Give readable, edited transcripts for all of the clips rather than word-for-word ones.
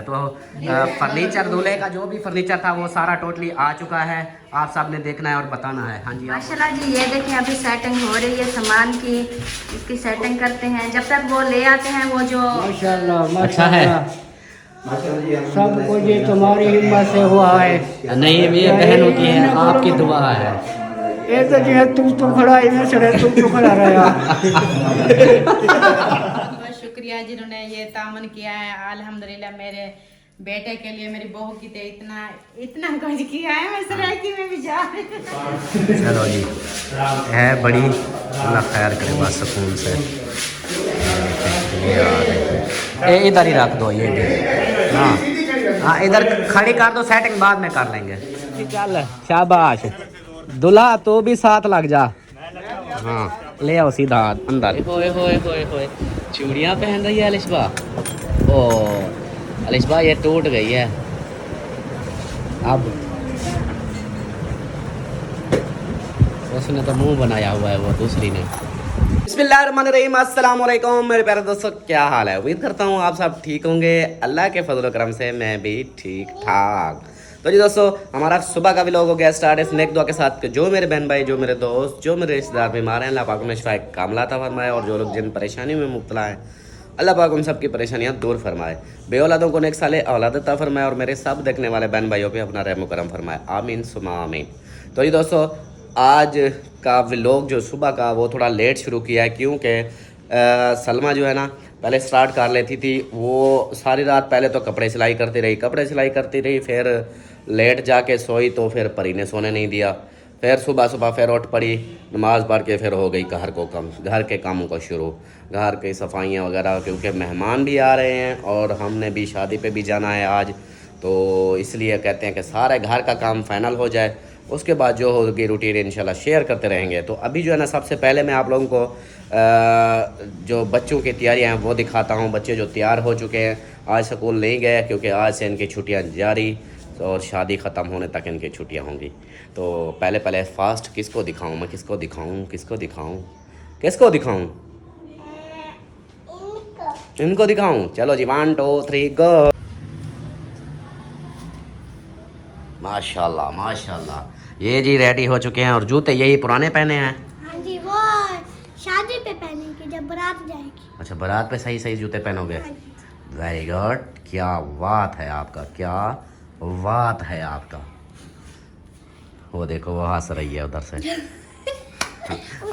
तो फर्नीचर दूल्हे का जो भी फर्नीचर था वो सारा टोटली आ चुका है। आप सब ने देखना है और बताना है। हाँ जी माशाल्लाह जी, ये देखें अभी सेटिंग हो रही है सामान की, इसकी सेटिंग करते हैं जब तक वो ले आते हैं वो जो माशाल्लाह अच्छा है। सब कुछ ये तुम्हारी हिम्मत से हुआ है। नहीं ये बहनों की है, आपकी दुआ है। ये तो जो है तू खड़ा है सरे तू खड़ा रहा। बहुत शुक्रिया जिन्होंने ये तामन किया है। अल्हम्दुलिल्लाह मेरे बेटे के लिए मेरी बहू की ते इतना कुछ किया है। मैं सराकी में भी जा चलो जी है बड़ी, अल्लाह खैर करे बस सुकून से। ये इधर ही रख दो ये भी। हाँ हाँ इधर खड़ी कर दो, सेटिंग बाद में कर लेंगे। चल शाबाश दूल्हा तो भी साथ लग जा। हाँ ले आओ सीधा अंदर। होए होए होए होए चूड़ियाँ पहन रही है अलिशबा। ओ अलिशबा ये टूट गई है अब। उसने तो मुंह बनाया हुआ है वो दूसरी ने। बिस्मिल्लाहिर्रहमानिर्रहीम, अस्सलाम वालेकुम मेरे प्यारे दोस्तों, क्या हाल है? उम्मीद करता हूँ आप सब ठीक होंगे। अल्लाह के फजल करम से मैं भी ठीक ठाक। तो जी दोस्तों हमारा सुबह का व्लॉग हो गया स्टार्ट इस नेक दुआ के साथ। जो मेरे बहन भाई, जो मेरे दोस्त, जो मेरे रिश्तेदार बीमार हैं, अल्लाह पाक उन्हें शिफा कामिला अता फरमाए। और जो लोग जिन परेशानियों में मुब्तला हैं अल्लाह पाक उन सबकी परेशानियाँ दूर फरमाए। बे औलादों को नेक साले औलाद अता फरमाए। और मेरे सब देखने वाले बहन भाइयों पे अपना रहम करम फरमाए, आमीन सुमा आमीन। तो जी दोस्तों आज का व्लॉग जो सुबह का वो थोड़ा लेट शुरू किया है, क्योंकि सलमा जो है ना पहले स्टार्ट कर लेती थी। वो सारी रात पहले तो कपड़े सिलाई करती रही, फिर लेट जाके सोई तो फिर परी ने सोने नहीं दिया। फिर सुबह फिर उठ पड़ी, नमाज़ पढ़ के फिर हो गई घर के कामों को शुरू, घर की सफाइयाँ वगैरह, क्योंकि मेहमान भी आ रहे हैं और हमने भी शादी पे भी जाना है आज। तो इसलिए कहते हैं कि सारे घर का काम फाइनल हो जाए, उसके बाद जो होगी रूटीन इंशाल्लाह शेयर करते रहेंगे। तो अभी जो है ना सबसे पहले मैं आप लोगों को जो बच्चों की तैयारियां हैं वो दिखाता हूं। बच्चे जो तैयार हो चुके हैं, आज स्कूल नहीं गए क्योंकि आज से इनकी छुट्टियां जारी और शादी ख़त्म होने तक इनकी छुट्टियां होंगी। तो पहले फास्ट किसको दिखाऊं मैं, किसको दिखाऊं इनको दिखाऊं। चलो जी 1 2 3 गो। माशाल्लाह ये जी रेडी हो चुके हैं। और जूते यही पुराने पहने हैं। हाँ जी, वो शादी पे पहनेंगे जब बारात जाएगी। अच्छा बारात पे सही जूते पहनोगे। वेरी गुड, क्या बात है आपका। वो देखो वो हंस रही है उधर से।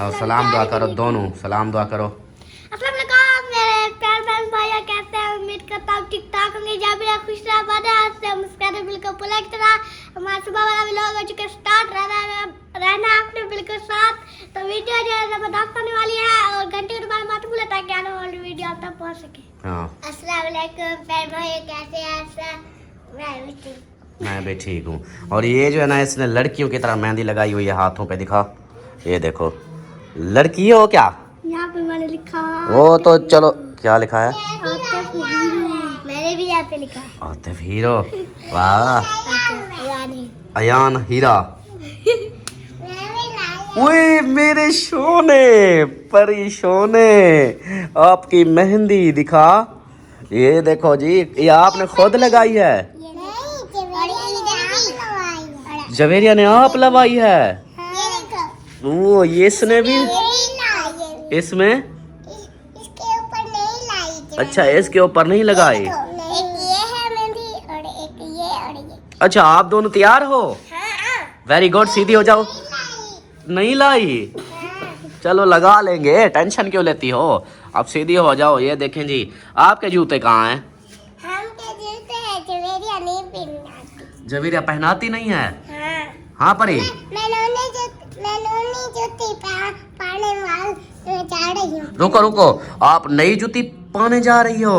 और सलाम दुआ करो दोनों, सलाम दुआ करो। अस्सलाम वालेकुम मेरे प्यारे बहन भाइयों, कैसे हैं? उम्मीद करता हूँ ठीक ठाक होंगे। जब भी खुश रहा मुस्कुराते बिल्कुल पुला की तरह। हमारा सुबह वाला व्लॉग हो चुका स्टार्ट, रहना आपने बिल्कुल साथ। तो वीडियो जो है जबरदस्त होने वाली है और घंटे के बाद मत भूलें ताकि आने वाली वीडियो आप तक पहुँच सके। हाँ अस्सलाम वालेकुम प्यारे भाइयों, कैसे हैं? मैं भी ठीक हूँ। और ये जो है ना इसने लड़कियों की तरह मेहंदी लगाई हुई है हाथों पे, दिखा ये देखो। लड़की हो क्या? यहाँ पे मैंने लिखा, वो तो चलो क्या लिखा है? मैंने भी यहाँ पे लिखा है आतिफ हीरो। वाह अयान हीरा। ओए मेरे सोने परी सोने, आपकी मेहंदी दिखा। ये देखो जी, ये आपने खुद लगाई है? जवेरिया ने आप लगाई है। वो ये इसने भी इसमें, इसके ऊपर नहीं लाई। अच्छा इसके ऊपर नहीं लगाई। एक ये है मेहंदी और एक ये और ये। अच्छा आप दोनों तैयार हो? वेरी गुड, सीधी हो जाओ। नहीं लाई? चलो लगा लेंगे, टेंशन क्यों लेती हो। अब सीधी हो जाओ। ये देखें जी, आपके जूते कहाँ हैं? हमके जूते हैं, जवेरिया नहीं पहनाती। जवेरिया पहनाती नहीं है? हाँ। हाँ परी मैंने जूती पाने वाल जा रही हूँ। रुको आप नई जूती पाने जा रही हो?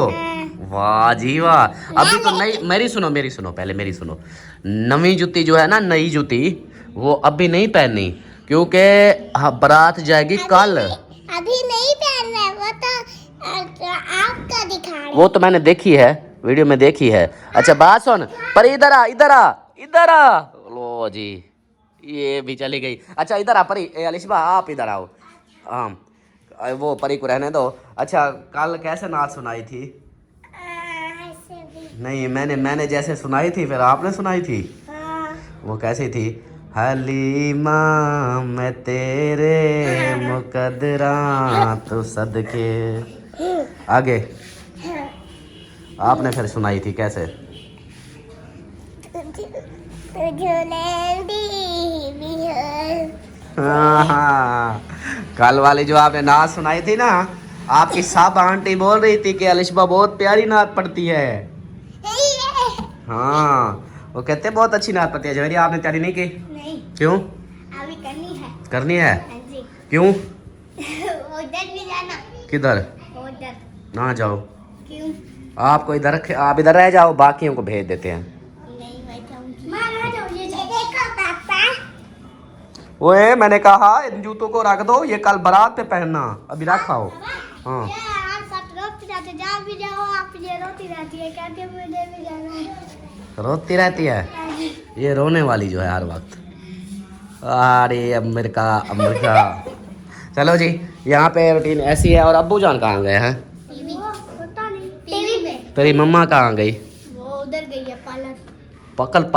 वाह जी वाह। अभी तो नई, मेरी सुनो पहले मेरी सुनो। नवी जूती जो है ना, नई जूती वो अभी नहीं पहननी, क्योंकि बारात जाएगी कल। अभी नहीं पहनना है, वो तो आपका दिखा रहे। वो तो मैंने देखी है, वीडियो में देखी है। अच्छा बात सुन पर, इधर आ। लो जी ये भी चली गई। अच्छा इधर आ परी, अलिशबा आप इधर आओ। हाँ वो परी को रहने दो। अच्छा कल कैसे नाच सुनाई थी? नहीं, मैंने जैसे सुनाई थी फिर आपने सुनाई थी। हाँ। वो कैसी थी? हलीमा मैं तेरे मुकद्दरा तो सदके। आगे आपने फिर सुनाई थी कैसे? हाँ, कल वाली जो आपने नात सुनाई थी ना, आपकी साहब आंटी बोल रही थी कि अलिशबा बहुत प्यारी नात पढ़ती है। हाँ, वो कहते बहुत अच्छी नात पढ़ती है। जवेरी आपने तैयारी नहीं की? नहीं, क्यों? अभी करनी है। करनी है? हाँ जी। क्यों? उधर भी जाना। किधर? उधर। ना जाओ, क्यों? आपको इधर, आप इधर रह जाओ, बाकियों को भेज देते हैं। नहीं, मैं जाऊंगी। मैं रह जाऊंगी। देखो पापा। ओए, मैंने कहा इन जूतों को रख दो, ये कल बारात पे पहनना। अभी रखाओ। हाँ, ये आप सब रोते रहते, जहाँ भी जाओ आप ये रोती रहती है, कहते हैं मुझे भी जाना है। रोती रहती है हाँ जी। ये, रोने वाली जो है हर वक्त। अरे अमेरिका। चलो जी, यहाँ पे रूटीन ऐसी है। और अब्बू जान कहाँ गए हैं? टीवी। पता नहीं। टीवी में। तेरी मम्मा कहाँ गई? वो उधर गई है पार्लर। पालक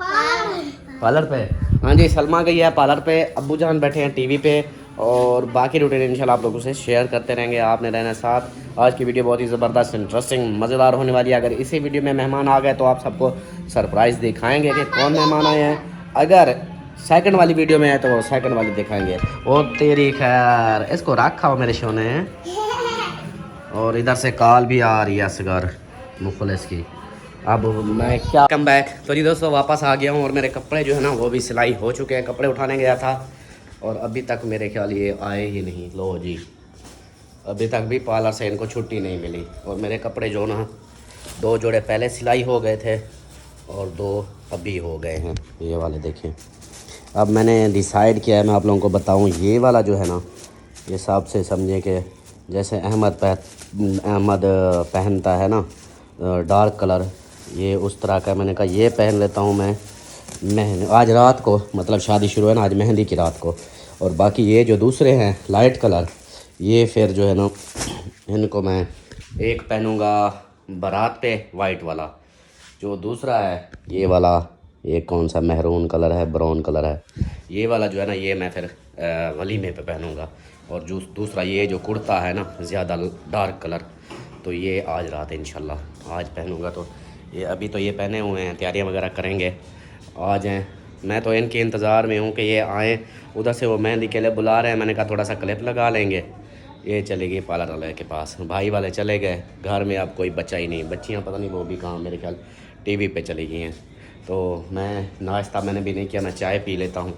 पार्लर। पार्लर पे। हाँ जी, सलमा गई है पार्लर पे, अब्बू जान बैठे हैं टीवी पे। और बाकी रूटीन इंशाल्लाह आप लोगों से शेयर करते रहेंगे, आपने रहना साथ। आज की वीडियो बहुत ही ज़बरदस्त, इंटरेस्टिंग, मज़ेदार होने वाली है। अगर इसी वीडियो में मेहमान आ गए तो आप सबको सरप्राइज़ दिखाएंगे कि कौन मेहमान आए हैं। अगर सेकंड वाली वीडियो में है तो वो सेकंड वाली दिखाएंगे। ओ तेरी खैर, इसको रखा हो मेरे शो ने। और इधर से कॉल भी आ रही है असगर मुखलिस की। अब मैं क्या कम बैक। तो जी दोस्तों, वापस आ गया हूँ और मेरे कपड़े जो है ना वो भी सिलाई हो चुके हैं। कपड़े उठाने गया था और अभी तक मेरे ख्याल ये आए ही नहीं। लो जी, अभी तक भी पार्लर से इनको छुट्टी नहीं मिली। और मेरे कपड़े जो ना 2 जोड़े पहले सिलाई हो गए थे और 2 अभी हो गए हैं। ये वाले देखें। अब मैंने डिसाइड किया है, मैं आप लोगों को बताऊं, ये वाला जो है ना, ये हिसाब से समझे कि जैसे अहमद पहनता है ना डार्क कलर, ये उस तरह का मैंने कहा ये पहन लेता हूँ मैं आज रात को, मतलब शादी शुरू है ना आज मेहंदी की रात को। और बाकी ये जो दूसरे हैं लाइट कलर, ये फिर जो है ना इनको मैं एक पहनूँगा बारात पे वाइट वाला, जो दूसरा है ये वाला, ये कौन सा महरून कलर है, ब्राउन कलर है, ये वाला जो है ना ये मैं फिर वलीमे पे पहनूँगा। और जो दूसरा ये जो कुर्ता है ना ज़्यादा डार्क कलर, तो ये आज रात इंशाल्लाह आज पहनूँगा। तो ये अभी तो ये पहने हुए हैं, तैयारियां वगैरह करेंगे, आ जाएँ। मैं तो इनके इंतज़ार में हूँ कि ये आएँ। उधर से वो मेहंदी के लिए बुला रहे हैं, मैंने कहा थोड़ा सा क्लिप लगा लेंगे। ये चले गई पार्लर वाले के पास, भाई वाले चले गए घर में, अब कोई बच्चा ही नहीं। बच्चियाँ पता नहीं वो भी कहाँ, मेरे ख्याल टीवी पे चली गई हैं। तो मैं नाश्ता मैंने भी नहीं किया, मैं चाय पी लेता हूँ,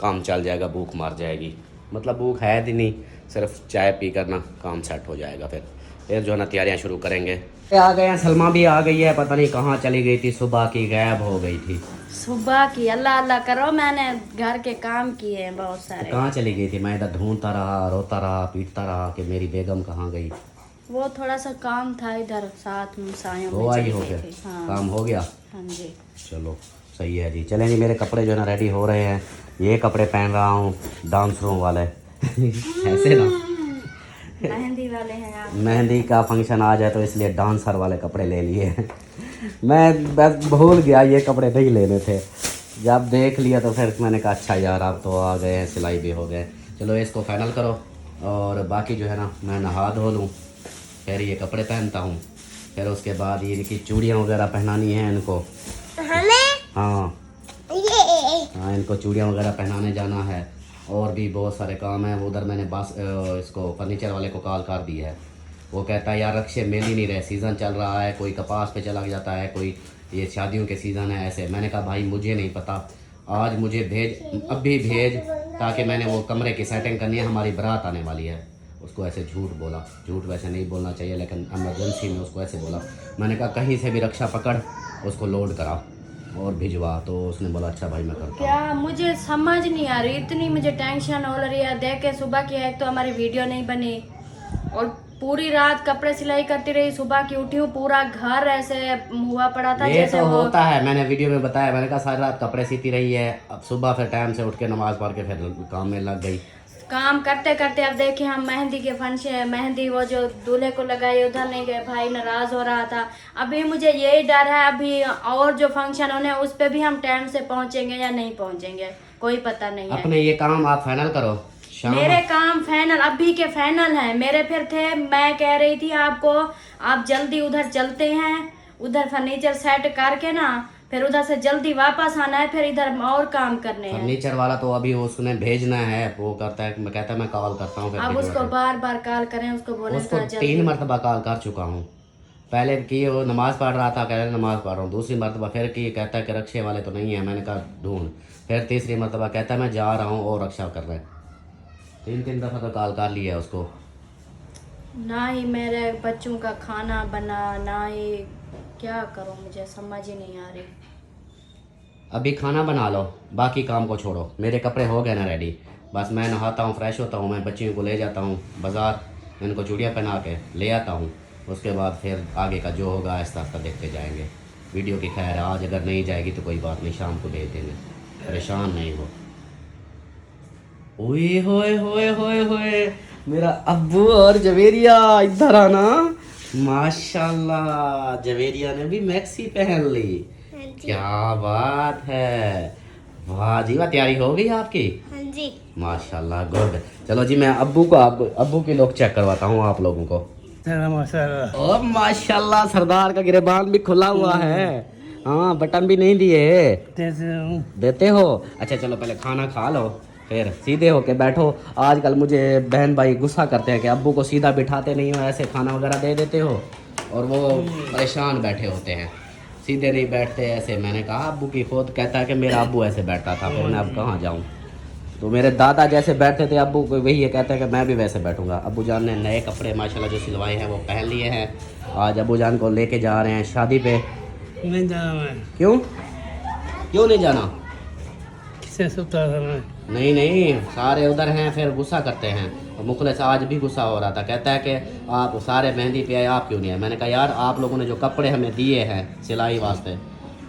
काम चल जाएगा, भूख मार जाएगी। मतलब भूख है ही नहीं, सिर्फ चाय पी कर ना काम सेट हो जाएगा। फिर जो है ना तैयारियाँ शुरू करेंगे। आ गए हैं, सलमा भी आ गई है, पता नहीं कहाँ चली गई थी, सुबह की गायब हो गई थी। सुबह की अल्लाह अल्लाह करो, मैंने घर के काम किए हैं बहुत सारे। कहाँ चली गई थी? मैं इधर ढूंढता रहा, रोता रहा, पीटता रहा कि मेरी बेगम कहाँ गई। वो थोड़ा सा काम था इधर साथ मुसायों हो में आई चली हो गई फिर थी। हाँ काम हो गया। हाँ जी। चलो सही है जी। चलें जी, मेरे कपड़े जो है ना रेडी हो रहे हैं। ये कपड़े पहन रहा हूँ डांसरों वाले ऐसे ना, मेहंदी वाले हैं आप। मेहंदी का फंक्शन आ जाए तो इसलिए डांसर वाले कपड़े ले लिए मैं बस भूल गया ये कपड़े नहीं लेने थे, जब देख लिया तो फिर मैंने कहा अच्छा यार आप तो आ गए हैं, सिलाई भी हो गए। चलो इसको फाइनल करो और बाकी जो है ना मैं नहा धो लूँ, फिर ये कपड़े पहनता हूँ। फिर उसके बाद ये की चूड़ियाँ वगैरह पहनानी है इनको। हाँ हाँ, इनको चूड़ियाँ वगैरह पहनाने जाना है। और भी बहुत सारे काम हैं। उधर मैंने बस इसको फर्नीचर वाले को कॉल कर दी है। वो कहता है यार रक्शे मिल ही नहीं रहे, सीज़न चल रहा है, कोई कपास पे चला जाता है, कोई ये शादियों के सीज़न है ऐसे। मैंने कहा भाई मुझे नहीं पता, आज मुझे भेज, अभी भेज, ताकि मैंने वो कमरे की सेटिंग करनी है, हमारी बारात आने वाली है। उसको ऐसे झूठ बोला, झूठ वैसे नहीं बोलना चाहिए लेकिन एमरजेंसी में उसको ऐसे बोला। मैंने कहा कहीं से भी रक्षा पकड़, उसको लोड करा और भिजवा। तो उसने बोला अच्छा भाई मैं करता हूँ। क्या मुझे समझ नहीं आ रही, इतनी मुझे टेंशन हो रही है। देख के सुबह की एक तो हमारी वीडियो नहीं बनी और पूरी रात कपड़े सिलाई करती रही। सुबह की उठी हूँ, पूरा घर ऐसे हुआ पड़ा था ये जैसे तो वो होता है, मैंने वीडियो में बताया। मैंने कहा सारी रात कपड़े सीती रही है, अब सुबह फिर टाइम से उठ के नमाज पढ़ के फिर काम में लग गई। काम करते करते अब देखे हम मेहंदी के फंक्शन, मेहंदी वो जो दूल्हे को लगाई उधर नहीं गए, भाई नाराज हो रहा था। अभी मुझे यही डर है अभी और जो फंक्शन होने उस पे भी हम टाइम से पहुंचेंगे या नहीं पहुंचेंगे, कोई पता नहीं है। अपने ये काम आप फाइनल करो। शाम मेरे काम फाइनल अभी के फाइनल हैं, मेरे फिर थे, मैं कह रही थी आपको आप जल्दी उधर चलते हैं, उधर फर्नीचर सेट करके ना फिर उधर से जल्दी वापस आना है, फिर इधर और काम करने हैं। फर्नीचर वाला तो अभी उसने भेजना है, वो करता है, मैं कहता है मैं कॉल करता हूँ। अब उसको बार बार कॉल करें, उसको बोले उसको 3 मरतबा कॉल कर चुका हूँ। पहले की वो नमाज पढ़ रहा था, कह रहा नमाज पढ़ रहा हूँ, दूसरी मरतबा फिर की कहता है कि रक्षे वाले तो नहीं है, मैंने कहा ढूंढ, फिर तीसरी मरतबा कहता है मैं जा रहा हूँ और रक्षा कर रहे हैं। 3 दफ़ा तो कॉल कर लिया उसको। ना ही मेरे बच्चों का खाना बना, ना ही क्या करूं, मुझे समझ ही नहीं आ रही। अभी खाना बना लो, बाकी काम को छोड़ो। मेरे कपड़े हो गए ना रेडी, बस मैं नहाता हूँ, फ्रेश होता हूँ, मैं बच्चियों को ले जाता हूँ बाज़ार, इनको चूड़ियाँ पहना के ले आता हूँ। उसके बाद फिर आगे का जो होगा आहिस्ता आहिस्ता देखते जाएंगे। वीडियो की खैर आज अगर नहीं जाएगी तो कोई बात नहीं, शाम को भेज देंगे, परेशान नहीं हो। ओए होए होए होए होए, मेरा अब्बू और जवेरिया इधर आना। माशाल्लाह, जवेरिया ने भी मैक्सी पहन ली, क्या बात है, वाह जी वाह। तैयारी हो गई आपकी? हाँ जी। माशाल्लाह, गुड। चलो जी मैं अब्बू को अब्बू की लुक चेक करवाता हूँ आप लोगों को। ओ माशाल्लाह, सरदार का गिरेबान भी खुला हुआ है, हाँ बटन भी नहीं दिए। देते हो? अच्छा चलो पहले खाना खा लो, फिर सीधे होके बैठो। आजकल मुझे बहन भाई गुस्सा करते हैं कि अब्बू को सीधा बिठाते नहीं हो, ऐसे खाना वगैरह दे देते हो और वो परेशान बैठे होते हैं, सीधे नहीं बैठते ऐसे। मैंने कहा अब्बू की खुद कहता है कि मेरा अब्बू ऐसे बैठता था, फिर मैं अब कहाँ जाऊँ। तो मेरे दादा जैसे बैठते थे अब्बू को, वही ये कहता है कि मैं भी वैसे बैठूँगा। अब्बू जान ने नए कपड़े माशाल्लाह जो सिलवाए हैं वो पहन लिए हैं। आज अब्बू जान को लेके जा रहे हैं शादी पे। नहीं जाना है। क्यों नहीं जाना? किसे सुता था? नहीं सारे उधर हैं, फिर गुस्सा करते हैं। और मुखलिस आज भी गुस्सा हो रहा था, कहता है कि आप सारे मेहंदी पे आए, आप क्यों नहीं आए। मैंने कहा यार आप लोगों ने जो कपड़े हमें दिए हैं सिलाई वास्ते,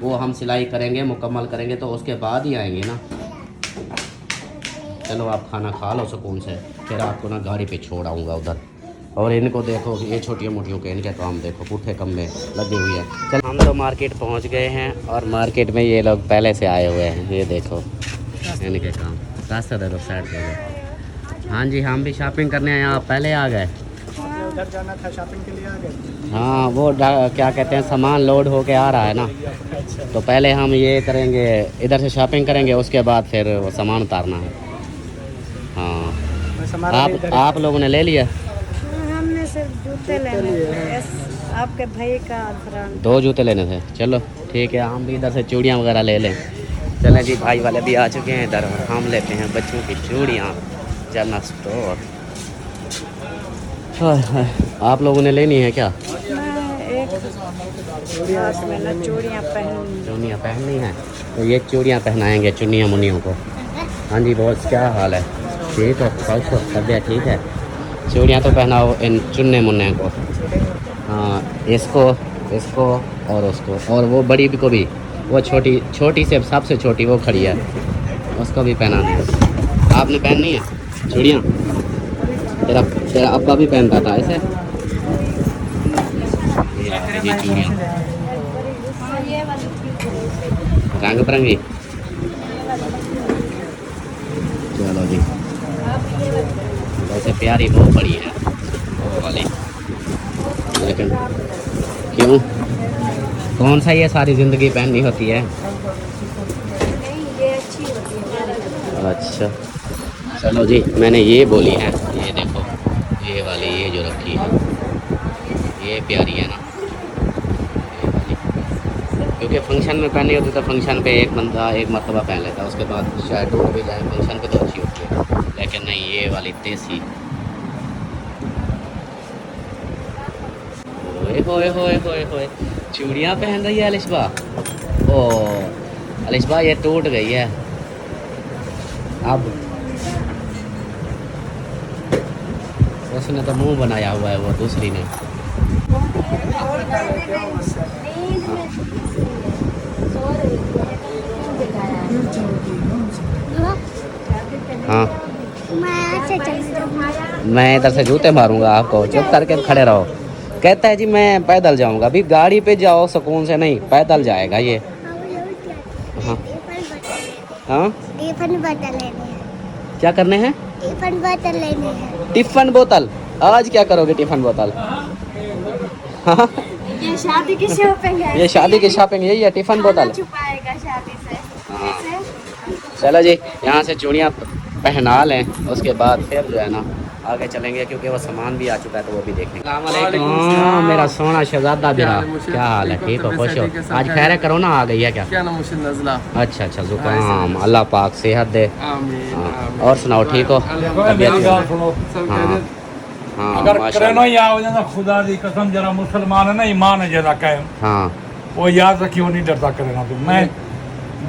वो हम सिलाई करेंगे, मुकम्मल करेंगे तो उसके बाद ही आएंगे ना। चलो आप खाना खा लो सुकून से, फिर आपको ना गाड़ी पे छोड़ आऊँगा उधर। और इनको देखो, ये छोटियों मोटियों के इनके काम देखो, पुट्ठे कम में लगे हुए हैं। चल हम तो मार्केट पहुंच गए हैं और मार्केट में ये लोग पहले से आए हुए हैं, ये देखो इनके काम। रास्ता दे दो, साइड दे दो। हाँ जी, हम भी शॉपिंग करने आए, आप पहले आ गए। उधर जाना था, शॉपिंग के लिए आ गए। हाँ वो क्या कहते हैं, सामान लोड होके आ रहा है ना, तो पहले हम ये करेंगे, इधर से शॉपिंग करेंगे, उसके बाद फिर वो सामान उतारना है। हाँ आप लोगों ने ले लिया? हमने सिर्फ जूते लेने थे, आपके भाई का 2 जूते लेने थे। चलो ठीक है, हम भी इधर से चूड़ियाँ वगैरह ले लें। चलें जी, भाई वाले भी आ चुके हैं इधर, हम लेते हैं बच्चों की चूड़ियाँ, जनरल स्टोर। आप लोगों ने लेनी है क्या? एक हाथ में ना चूड़ियाँ पहननी है, तो ये चूड़ियाँ पहनाएंगे चुन्नियों मुन्नियों को। हाँ जी बॉस, क्या हाल है? ठीक हो, खुश हो, तबीयत ठीक है? चूड़ियाँ तो पहनाओ इन चुन्ने मुन्ने को। हाँ, इसको और उसको, और वो बड़ी को भी, वो छोटी से सबसे छोटी वो खड़ी है, उसको भी पहना दो। आपने पहननी है चूड़ियाँ? तेरा अब्बा भी पहनता था ऐसे। ये चूड़ियाँ रंग बिरंगी। चलो जी, वैसे प्यारी बहुत बड़ी है वो वाली, लेकिन क्यों, कौन सा ये सारी ज़िंदगी पहननी होती है? ये अच्छी होती है। अच्छा चलो जी, मैंने ये बोली है, ये देखो ये वाली, ये जो रखी है ये प्यारी है ना, ये वाली। क्योंकि फंक्शन में पहनी होती तो फंक्शन पे एक बंदा एक मरतबा पहन लेता, उसके बाद शायद टूट भी जाए फंक्शन पे तो अच्छी होती है, लेकिन नहीं ये वाली देसी। होए होए होए होए, चूड़ियाँ पहन रही है अलिशबा। ओ अलिशबा, ये टूट गई है अब। उसने तो मुंह बनाया हुआ है वो दूसरी ने। हाँ मैं से चले जाओ। मैं इधर से जूते मारूंगा आपको, चुप करके खड़े रहो। कहता है जी मैं पैदल जाऊंगा। अभी गाड़ी पे जाओ सुकून से, नहीं पैदल जाएगा ये। हाँ हाँ, टिफिन बोतल लेने हैं। क्या करने हैं? टिफिन बोतल लेने हैं। टिफिन बोतल? आज क्या करोगे टिफिन बोतल? हाँ, ये शादी की शॉपिंग है। ये शादी की शॉपिंग यही है, टिफिन बोतल। छुपाएगा शादी से। हाँ। चलो जी, यहाँ से चूड़ियाँ पहना लें, उसके बाद फिर जो है ना आगे चलेंगे, क्योंकि वो सामान भी आ चुका है तो वो भी देखेंगे। हाँ, मेरा सोना शहजादा बिरा, क्या हाल है? ठीक हो, खुश हो? आज खैर कोरोना आ गई है क्या? अच्छा अच्छा, जुकाम, अल्लाह पाक सेहत दे। हाँ, और सुनाओ ठीक हो? हाँ, अगर माशाल्लाह। करना ही आओ ना, खुदा दी कसम, जरा मुसलमान है ना, ईमान है जरा कायम, हाँ, वो याद रखिए, वो नहीं डरता करना। तो मैं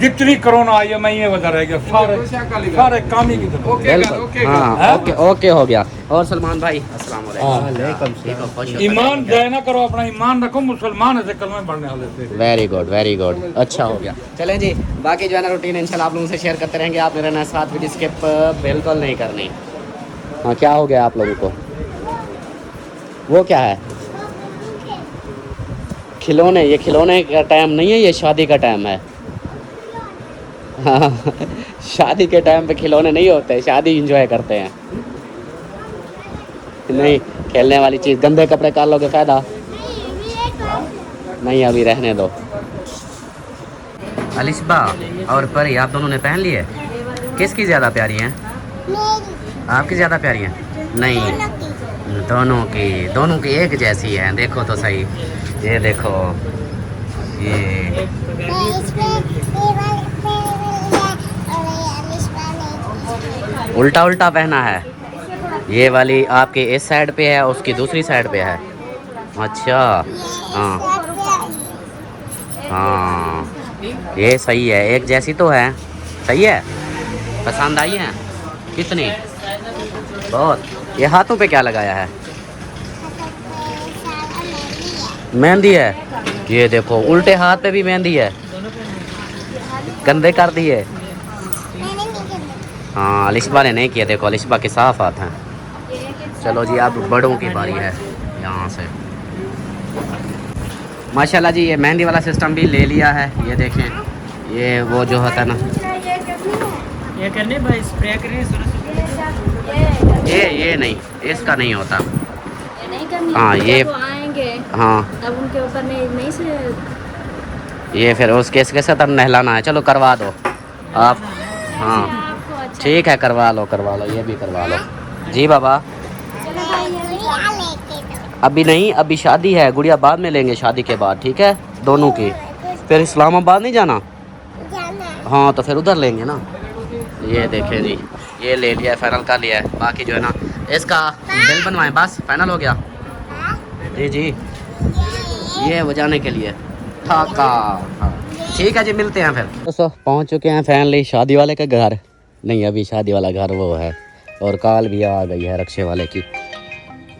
जितनी कोरोना आई है मैं ये वजह रह गया, सारे काम ही की तरफ। बिल्कुल। हाँ, ओके ओके हो गया। और सलमान भाई अस्सलाम वालेकुम। ठीक हो, खुश हो? ईमान जाए ना करो, अपना ईमान रखो, मुसलमान ऐसे कलमे पढ़ने वाले थे। वेरी गुड वेरी गुड, अच्छा हो गया। चलें जी, बाकी जो है ना रूटीन इंशाल्लाह आप लोगों से शेयर करते रहेंगे। आपने रहना साथ, वीडियो स्किप बिल्कुल नहीं करनी। हाँ, क्या हो गया आप लोगों को? वो क्या है? खिलौने? ये खिलौने का टाइम नहीं है, ये शादी का टाइम है। हाँ, शादी के टाइम पे खिलौने नहीं होते, शादी एंजॉय करते हैं। नहीं, खेलने वाली चीज़, गंदे कपड़े कर लोगे फ़ायदा नहीं, अभी रहने दो। अलिशबा और परी आप दोनों ने पहन लिए? किसकी ज़्यादा प्यारी हैं? आपकी ज़्यादा प्यारी हैं? नहीं, दोनों की एक जैसी है। देखो तो सही, ये देखो, ये उल्टा उल्टा पहना है। ये वाली आपके इस साइड पे है, उसकी दूसरी साइड पे है। अच्छा, हाँ हाँ, ये सही है, एक जैसी तो है। सही है, पसंद आई है? कितनी? बहुत। ये हाथों पे क्या लगाया है? मेहंदी है। ये देखो, उल्टे हाथ पे भी मेहंदी है, गंदे कर दिए। हाँ, अलिशबा ने नहीं किया। देखो, अलिशबा के साफ हाथ हैं। चलो जी, अब बड़ों की बारी है। यहाँ से माशाल्लाह जी, ये मेहंदी वाला सिस्टम भी ले लिया है। ये देखें, ये वो जो होता है ना, ये करने भाई स्प्रे करने, ये नहीं, इसका नहीं होता। ये नहीं करनी। हाँ, ये वो आएंगे, हाँ, तब उनके ऊपर नहीं से ये फिर उसके इसके साथ नहलाना है। चलो करवा दो आप। हाँ आपको अच्छा। ठीक है, करवा लो, ये भी करवा लो जी बाबा। अभी नहीं, अभी शादी है, गुड़िया बाद में लेंगे शादी के बाद, ठीक है दोनों की। फिर इस्लामाबाद नहीं जाना? हाँ, तो फिर उधर लेंगे ना। ये देखें जी, ये ले लिया, फाइनल कर लिया है। बाकी जो है ना, इसका बिल बनवाएं, बस फाइनल हो गया जी जी। ये बजाने के लिए ठाका। हाँ ठीक है जी, मिलते हैं फिर। दोस्तों पहुंच चुके हैं फाइनली शादी वाले के घर। नहीं, अभी शादी वाला घर वो है, और कॉल भी आ गई है रक्शे वाले की।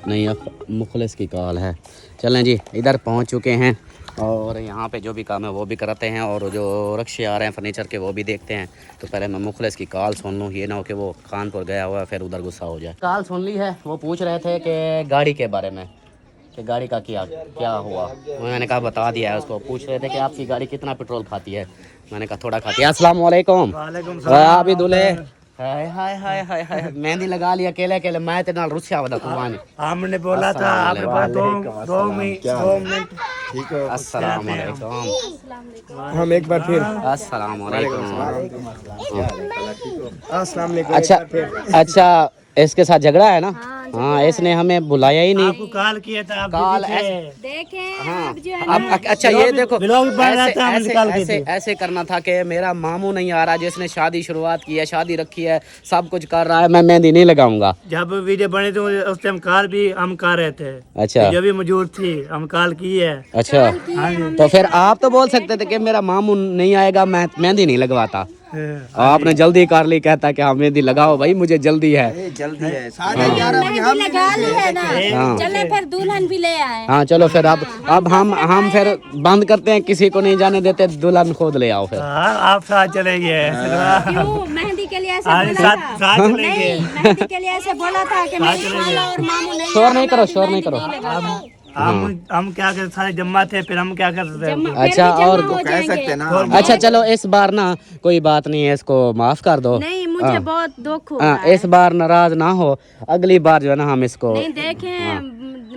नहीं, अब मुखलिस की कॉल है। चलें जी, इधर पहुंच चुके हैं, और यहाँ पे जो भी काम है वो भी कराते हैं, और जो रक्शे आ रहे हैं फर्नीचर के वो भी देखते हैं। तो पहले मैं मुखलिस की कॉल सुन लूँ, ये ना हो कि वो कानपुर गया हुआ है फिर उधर गुस्सा हो जाए। कॉल सुन ली है, वो पूछ रहे थे कि गाड़ी के बारे में, कि गाड़ी का क्या हुआ। मैंने कहा बता दिया है उसको। पूछ रहे थे कि आपकी गाड़ी कितना पेट्रोल खाती है। मैंने कहा थोड़ा खाती है। अस्सलाम वालेकुम। अभी दूल्हे हाय हाय हाय हाय हाय, मेहंदी लगा लिया अकेले अकेले। मैं तेरे नाल रुस्या वाला कुर्बानी। हमने बोला था आपके पास दो मिनट। ठीक है, अस्सलाम वालेकुम। हम एक बार फिर अस्सलाम वालेकुम। अस्सलाम वालेकुम। अच्छा, इसके साथ झगड़ा है ना? हाँ, इसने हमें बुलाया ही नहीं। आपको कॉल किया था, आप कॉल देखें हाँ, अब जो है अब अच्छा ये देखो, ब्लॉग बन रहा था, हम निकाल के ऐसे करना था कि मेरा मामू नहीं आ रहा, जिसने शादी शुरुआत की है, शादी रखी है, सब कुछ कर रहा है, मैं मेहंदी नहीं लगाऊंगा। जब वीडियो बने थे उस टाइम कॉल भी हम कर रहे थे। अच्छा, जो भी मौजूद थी हम कॉल की है। अच्छा, तो फिर आप तो बोल सकते थे कि मेरा मामू नहीं आएगा, मैं मेहंदी नहीं लगवाता। आपने जल्दी कर ली, कहता है कि हाँ मेहंदी लगाओ भाई, मुझे जल्दी है। जल्दी है। लगा ली है ना, हाँ चले फिर दुल्हन भी ले आए। हाँ चलो फिर अब हम फिर बंद करते हैं, किसी को नहीं जाने देते, दुल्हन खुद ले आओ फिर। आप साथ चलेंगे। क्यों मेहंदी के लिए ऐसे बोला था? नहीं, मेहंदी के लिए ऐसे बोला था कि मेरी खाला और मामू नहीं। शोर नहीं करो, शोर नहीं करो। हम क्या करते, सारे जम्मा थे, फिर हम क्या करते थे। अच्छा और कह सकते ना। अच्छा चलो इस बार ना कोई बात नहीं है, इसको माफ कर दो। नहीं, मुझे बहुत दुख हुआ हाँ, है। इस बार नाराज ना हो, अगली बार जो है ना हम इसको नहीं देखें,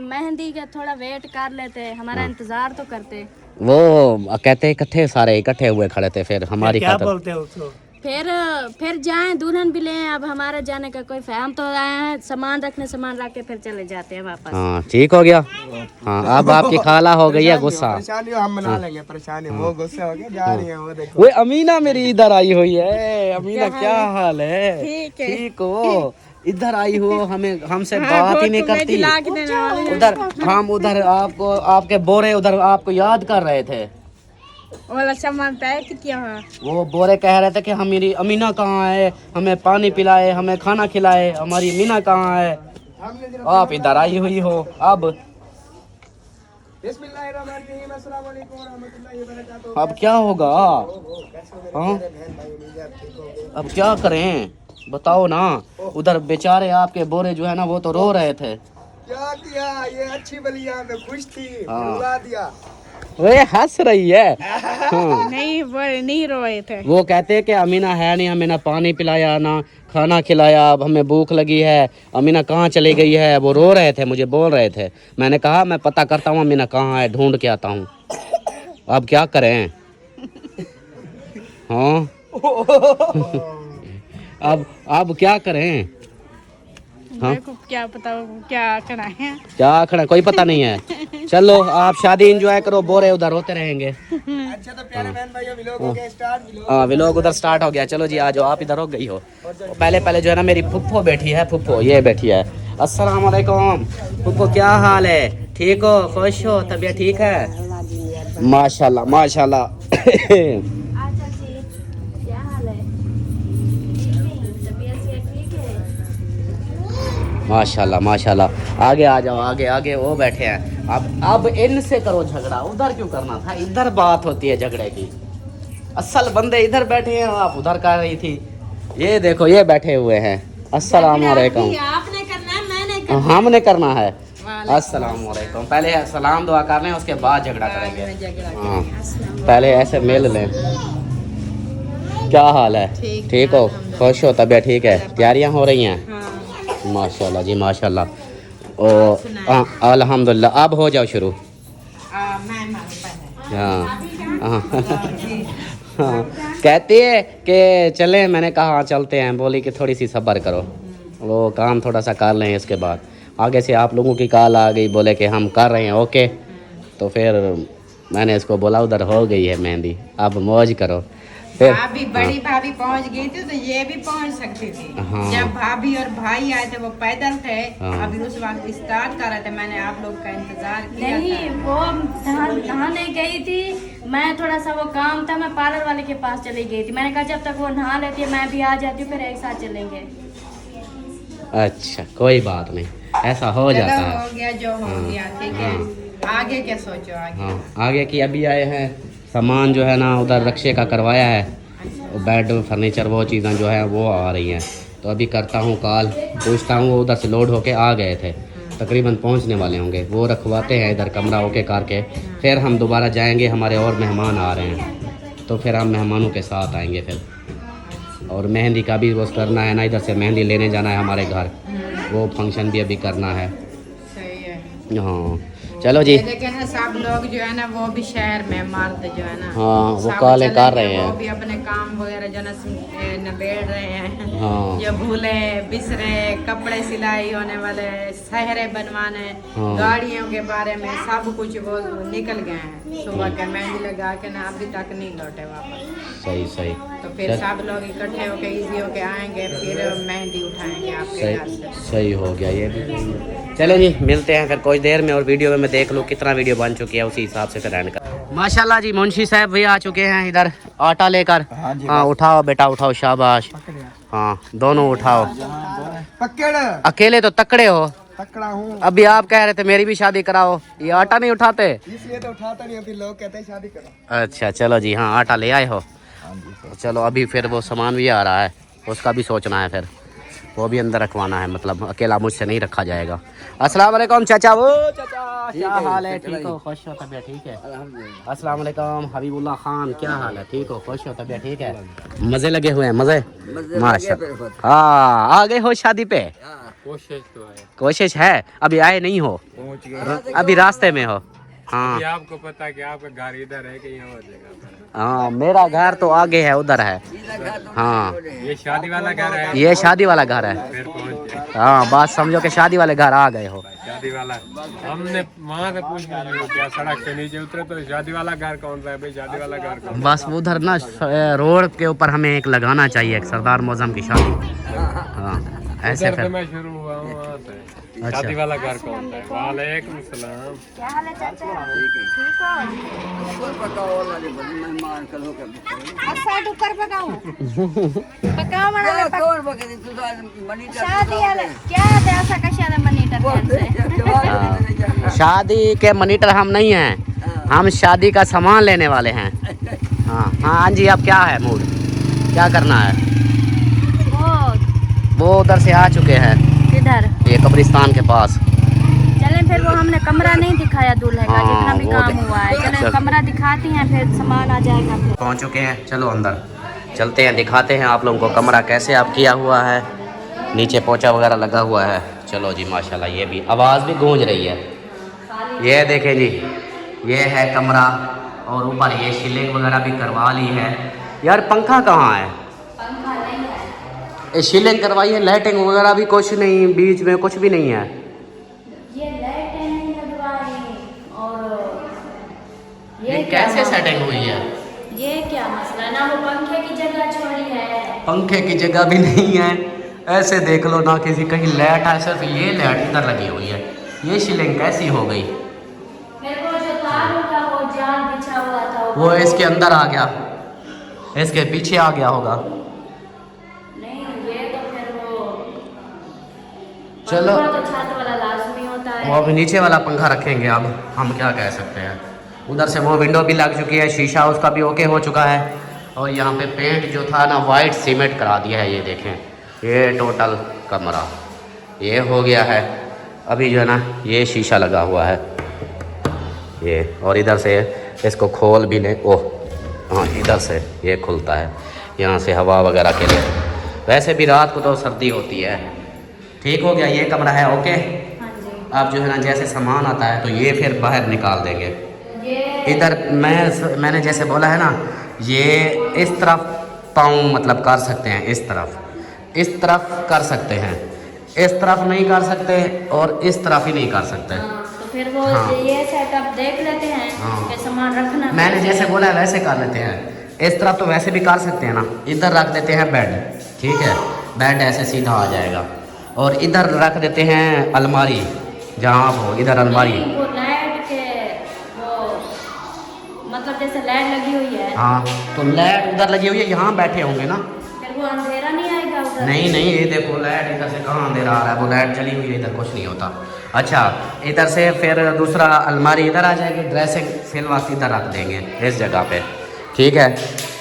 मेहंदी का थोड़ा वेट कर लेते, हमारा इंतजार तो करते। वो कहते इकट्ठे सारे इकट्ठे हुए खड़े थे, फिर हमारी क्या खत्म। बोलते हैं उसको। फिर जाएं, दुल्हन भी लें। अब हमारे जाने का कोई हम तो आए हैं सामान रखने, सामान रख के फिर चले जाते हैं वापस। हाँ ठीक हो गया। हाँ अब आपकी खाला हो गई है गुस्सा। हम मना लेंगे परेशानी, वो गुस्से हो गए जा रही है। वो देखो वो अमीना मेरी इधर आई हुई है। अमीना क्या हाल है? ठीक हो? इधर आई हो, हमें हमसे बात ही नहीं करती। उधर हम उधर आपको आपके बोरे उधर आपको याद कर रहे थे। वाला सामान पैक किया है। वो बोरे कह रहे थे कि हमारी अमीना कहाँ है, हमें पानी पिलाए, हमें खाना खिलाए, हमारी अमीना कहाँ है। आप इधर आई हुई हो। अब क्या होगा? हाँ अब क्या करें बताओ ना। उधर बेचारे आपके बोरे जो है ना वो तो रो रहे थे। क्या किया, ये अच्छी बलिया में खुश थी, हाँ। रुला दिया। वे हंस रही है। हाँ। नहीं, वो नहीं रोए थे। वो कहते कि अमीना है नहीं, हमें ना पानी पिलाया ना खाना खिलाया, अब हमें भूख लगी है, अमीना कहाँ चली गई है। वो रो रहे थे, मुझे बोल रहे थे। मैंने कहा मैं पता करता हूँ अमीना कहाँ है, ढूंढ के आता हूँ। अब क्या करें? हाँ अब क्या करें? हाँ? देखो क्या पता क्या करना है। क्या खड़ा कोई पता नहीं है। चलो आप शादी एंजॉय करो, बोरे उधर होते रहेंगे। अच्छा तो प्यारे बहन भाइयों, व्लॉग हो गया स्टार्ट। हाँ व्लॉग उधर स्टार्ट हो गया। चलो जी आ जाओ, आप इधर हो गई हो। पहले जो है ना मेरी फुफ्फो बैठी है, फुफ्फो ये बैठी है। अस्सलाम वालेकुम फुफ्फो, क्या हाल है? ठीक हो, खुश हो, तबीयत ठीक है? माशाल्लाह माशाल्लाह। माशाल्लाह माशाल्लाह। आगे आ जाओ, आगे आगे वो बैठे हैं। अब इनसे करो झगड़ा, उधर क्यों करना था? इधर बात होती है झगड़े की। असल बंदे इधर बैठे हैं, आप उधर कर रही थी। ये देखो ये बैठे हुए हैं। अस्सलाम वालेकुम। आपने करना है, मैंने करना हमने करना है। अस्सलाम वालेकुम। पहले सलाम दुआ कर लें, उसके बाद झगड़ा करेंगे। हाँ पहले ऐसे मिल लें। क्या हाल है? ठीक हो, खुश हो, तबीयत ठीक है? तैयारियां हो रही हैं? माशाल्लाह जी माशाल्लाह। ओ अल्हम्दुलिल्लाह। अब हो जाओ शुरू। हाँ हाँ कहती है कि चलें, मैंने कहा हाँ चलते हैं। बोली कि थोड़ी सी सब्र करो, वो काम थोड़ा सा कर लें, इसके बाद आगे से आप लोगों की कॉल आ गई, बोले कि हम कर रहे हैं ओके। तो फिर मैंने इसको बोला उधर हो गई है मेहंदी, अब मौज करो। फिर भाभी बड़ी भाभी पहुंच गई थी तो ये भी पहुंच सकती थी। हाँ। जब भाभी और भाई आए थे वो पैदल थे। हाँ। अभी उस वक्त स्टार्ट कर रहे थे, मैंने आप लोग का इंतजार किया नहीं, था। वो नहाने गई थी, मैं थोड़ा सा वो काम था, मैं पार्लर वाले के पास चली गई थी। मैंने कहा जब तक वो नहा लेती है मैं भी आ जाती हूँ, फिर एक साथ चलेंगे। अच्छा कोई बात नहीं, ऐसा हो जाता है। हो गया जो हो गया, ठीक है। आगे क्या सोचो आगे? हाँ आगे की अभी आए हैं, सामान जो है ना उधर रक्शे का करवाया है, बेड फर्नीचर वो चीज़ें जो है वो आ रही हैं। तो अभी करता हूँ कॉल, पूछता हूँ। वो उधर से लोड होके आ गए थे, तकरीबन पहुँचने वाले होंगे। वो रखवाते हैं इधर कमरा ओके करके, फिर हम दोबारा जाएंगे। हमारे और मेहमान आ रहे हैं तो फिर हम मेहमानों के साथ आएंगे फिर। और मेहंदी का भी वो करना है ना, इधर से मेहंदी लेने जाना है हमारे घर, वो फंक्शन भी अभी करना है। सही है। हाँ चलो जी। लेकिन सब लोग जो है ना वो भी शहर में मर्द जो है ना, हाँ वो सब काले कर चले रहे गए, हैं। वो भी अपने काम वगैरह जो ना निबेड़ रहे हैं। हाँ जो भूले बिसरे कपड़े सिलाई होने वाले, सहरे बनवाने, हाँ। गाड़ियों के बारे में सब कुछ वो निकल गए हैं। सुबह के मेहंदी लगा के ना अभी तक नहीं लौटे वापस। सही सही। तो फिर सब लोग इकट्ठे होके इजी होके आएंगे, फिर मेहंदी उठाएंगे आपके घर से। सही हो गया ये भी। चलो जी मिलते हैं फिर कुछ देर में, और वीडियो में मैं देख लूँ कितना वीडियो बन चुकी है, उसी हिसाब से फिर एंड कर। माशाल्लाह जी, मुंशी साहब भी आ चुके हैं इधर आटा लेकर। हाँ उठाओ बेटा उठाओ, शाबाश। हाँ दोनों उठाओ। अकेले तो तकड़े हो। तकड़ा हूँ। अभी आप कह रहे थे मेरी भी शादी कराओ, ये आटा नहीं उठाते? इसलिए तो उठाता नहीं, अभी लोग कहते हैं शादी करो। अच्छा चलो जी, हाँ आटा ले आए हो। चलो अभी फिर वो सामान भी आ रहा है, उसका भी सोचना है, फिर वो भी अंदर रखवाना है, मतलब अकेला मुझसे नहीं रखा जाएगा। अस्सलाम वालेकुम चाचा। वो चाचा क्या हाल है? ठीक हो? खुश हो? तबीयत ठीक है? अस्सलाम वालेकुम हबीबुल्लाह खान, क्या हाल है? ठीक हो? खुश हो? तबीयत ठीक है? मजे लगे हुए हैं? मजे माशाल्लाह। हाँ आ गए हो शादी पे? कोशिश है, अभी आए नहीं हो? अभी रास्ते में हो? हाँ आपको पता कि आपका घर इधर है कि यहाँ जगह? हाँ मेरा घर तो आगे है, उधर है। हाँ ये शादी वाला घर है? ये शादी वाला घर है। फिर पहुँच गए। हाँ बात समझो कि शादी वाले घर आ गए हो। शादी वाला हमने वहाँ से पूछ लिया, क्या सड़क से नीचे उतरे तो शादी वाला घर कौन सा है भाई? शादी वाला घर कौन? बस उधर ना रोड के ऊपर हमें एक लगाना चाहिए, एक सरदार मौजम की शादी। हाँ ऐसे से फिर मैं शुरू हुआ हूँ वहाँ से। अच्छा। शादी वाला घर कौन सा है? वालेकुम सलाम। क्या हाल है चाचा? ठीक हो? साइड ऊपर पकाऊं? पकाओ शादी वाले क्या ऐसा का शादी मनीटर? शादी के मनीटर हम नहीं हैं, हम शादी का सामान लेने वाले हैं। हाँ हाँ जी, अब क्या है मूड, क्या करना है? वो उधर से आ चुके हैं। किधर? ये कब्रिस्तान के पास। चलें फिर, वो हमने कमरा नहीं दिखाया दूल्हे का, हाँ, जितना भी वो काम हुआ है। चलें कमरा दिखाती हैं, फिर सामान आ जाएगा। फिर पहुंच चुके हैं, चलो अंदर चलते हैं, दिखाते हैं आप लोगों को कमरा कैसे आप किया हुआ है। नीचे पोछा वगैरह लगा हुआ है। चलो जी माशाल्लाह, ये भी आवाज़ भी गूंज रही है। ये देखें जी, ये है कमरा और ऊपर ये सीलिंग वगैरह भी करवा ली है। यार पंखा कहाँ है? सीलिंग करवाई है, लाइटिंग वगैरह भी कुछ नहीं, बीच में कुछ भी नहीं है। ये लाइटें नहीं लगवाई और ये कैसे सेटिंग हुई है? ये क्या मसला ना, वो पंखे की जगह छोड़ी है। पंखे की जगह भी नहीं है, ऐसे देख लो ना, किसी कहीं लाइट है, सिर्फ ये लाइट इधर लगी हुई है। ये सीलिंग कैसी हो गई? फिर वो जो तारों का वो जाल बिछा हुआ था वो इसके अंदर आ गया, इसके पीछे आ गया होगा। चलो तो छत वाला लाजमी होता है। वो अभी नीचे वाला पंखा रखेंगे, अब हम क्या कह सकते हैं। उधर से वो विंडो भी लग चुकी है, शीशा उसका भी ओके हो चुका है। और यहाँ पे पेंट जो था ना, वाइट सीमेंट करा दिया है। ये देखें, ये टोटल कमरा ये हो गया है। अभी जो है ना, ये शीशा लगा हुआ है ये, और इधर से इसको खोल भी लें। ओह हाँ, इधर से ये खुलता है, यहाँ से हवा वगैरह के लिए। वैसे भी रात को तो सर्दी होती है। ठीक हो गया, ये कमरा है ओके। हाँ जी। अब जो है ना, जैसे सामान आता है तो ये फिर बाहर निकाल देंगे। इधर मैंने जैसे बोला है ना, ये इस तरफ पाँव मतलब कर सकते हैं, इस तरफ कर सकते हैं, इस तरफ नहीं कर सकते और इस तरफ ही नहीं कर सकते। तो फिर वो हाँ। ये सेटअप देख लेते हैं कि सामान रखना। मैंने जैसे बोला है वैसे कर लेते हैं। इस तरफ तो वैसे भी कर सकते हैं ना, इधर रख देते हैं बेड, ठीक है, बेड ऐसे सीधा आ जाएगा। और इधर रख देते हैं अलमारी, जहाँ आप हो इधर अलमारी। वो लाइट के वो मतलब जैसे लाइट लगी हुई है। हाँ तो लाइट उधर लगी हुई है, यहाँ बैठे होंगे ना, फिर वो अंधेरा नहीं आएगा उधर? नहीं ये देखो लाइट इधर से कहाँ अंधेरा आ रहा है, वो लाइट चली हुई है, इधर कुछ नहीं होता। अच्छा इधर से फिर दूसरा अलमारी इधर आ जाएगी, ड्रेसिंग फिलहाल इधर रख देंगे इस जगह पे, ठीक है,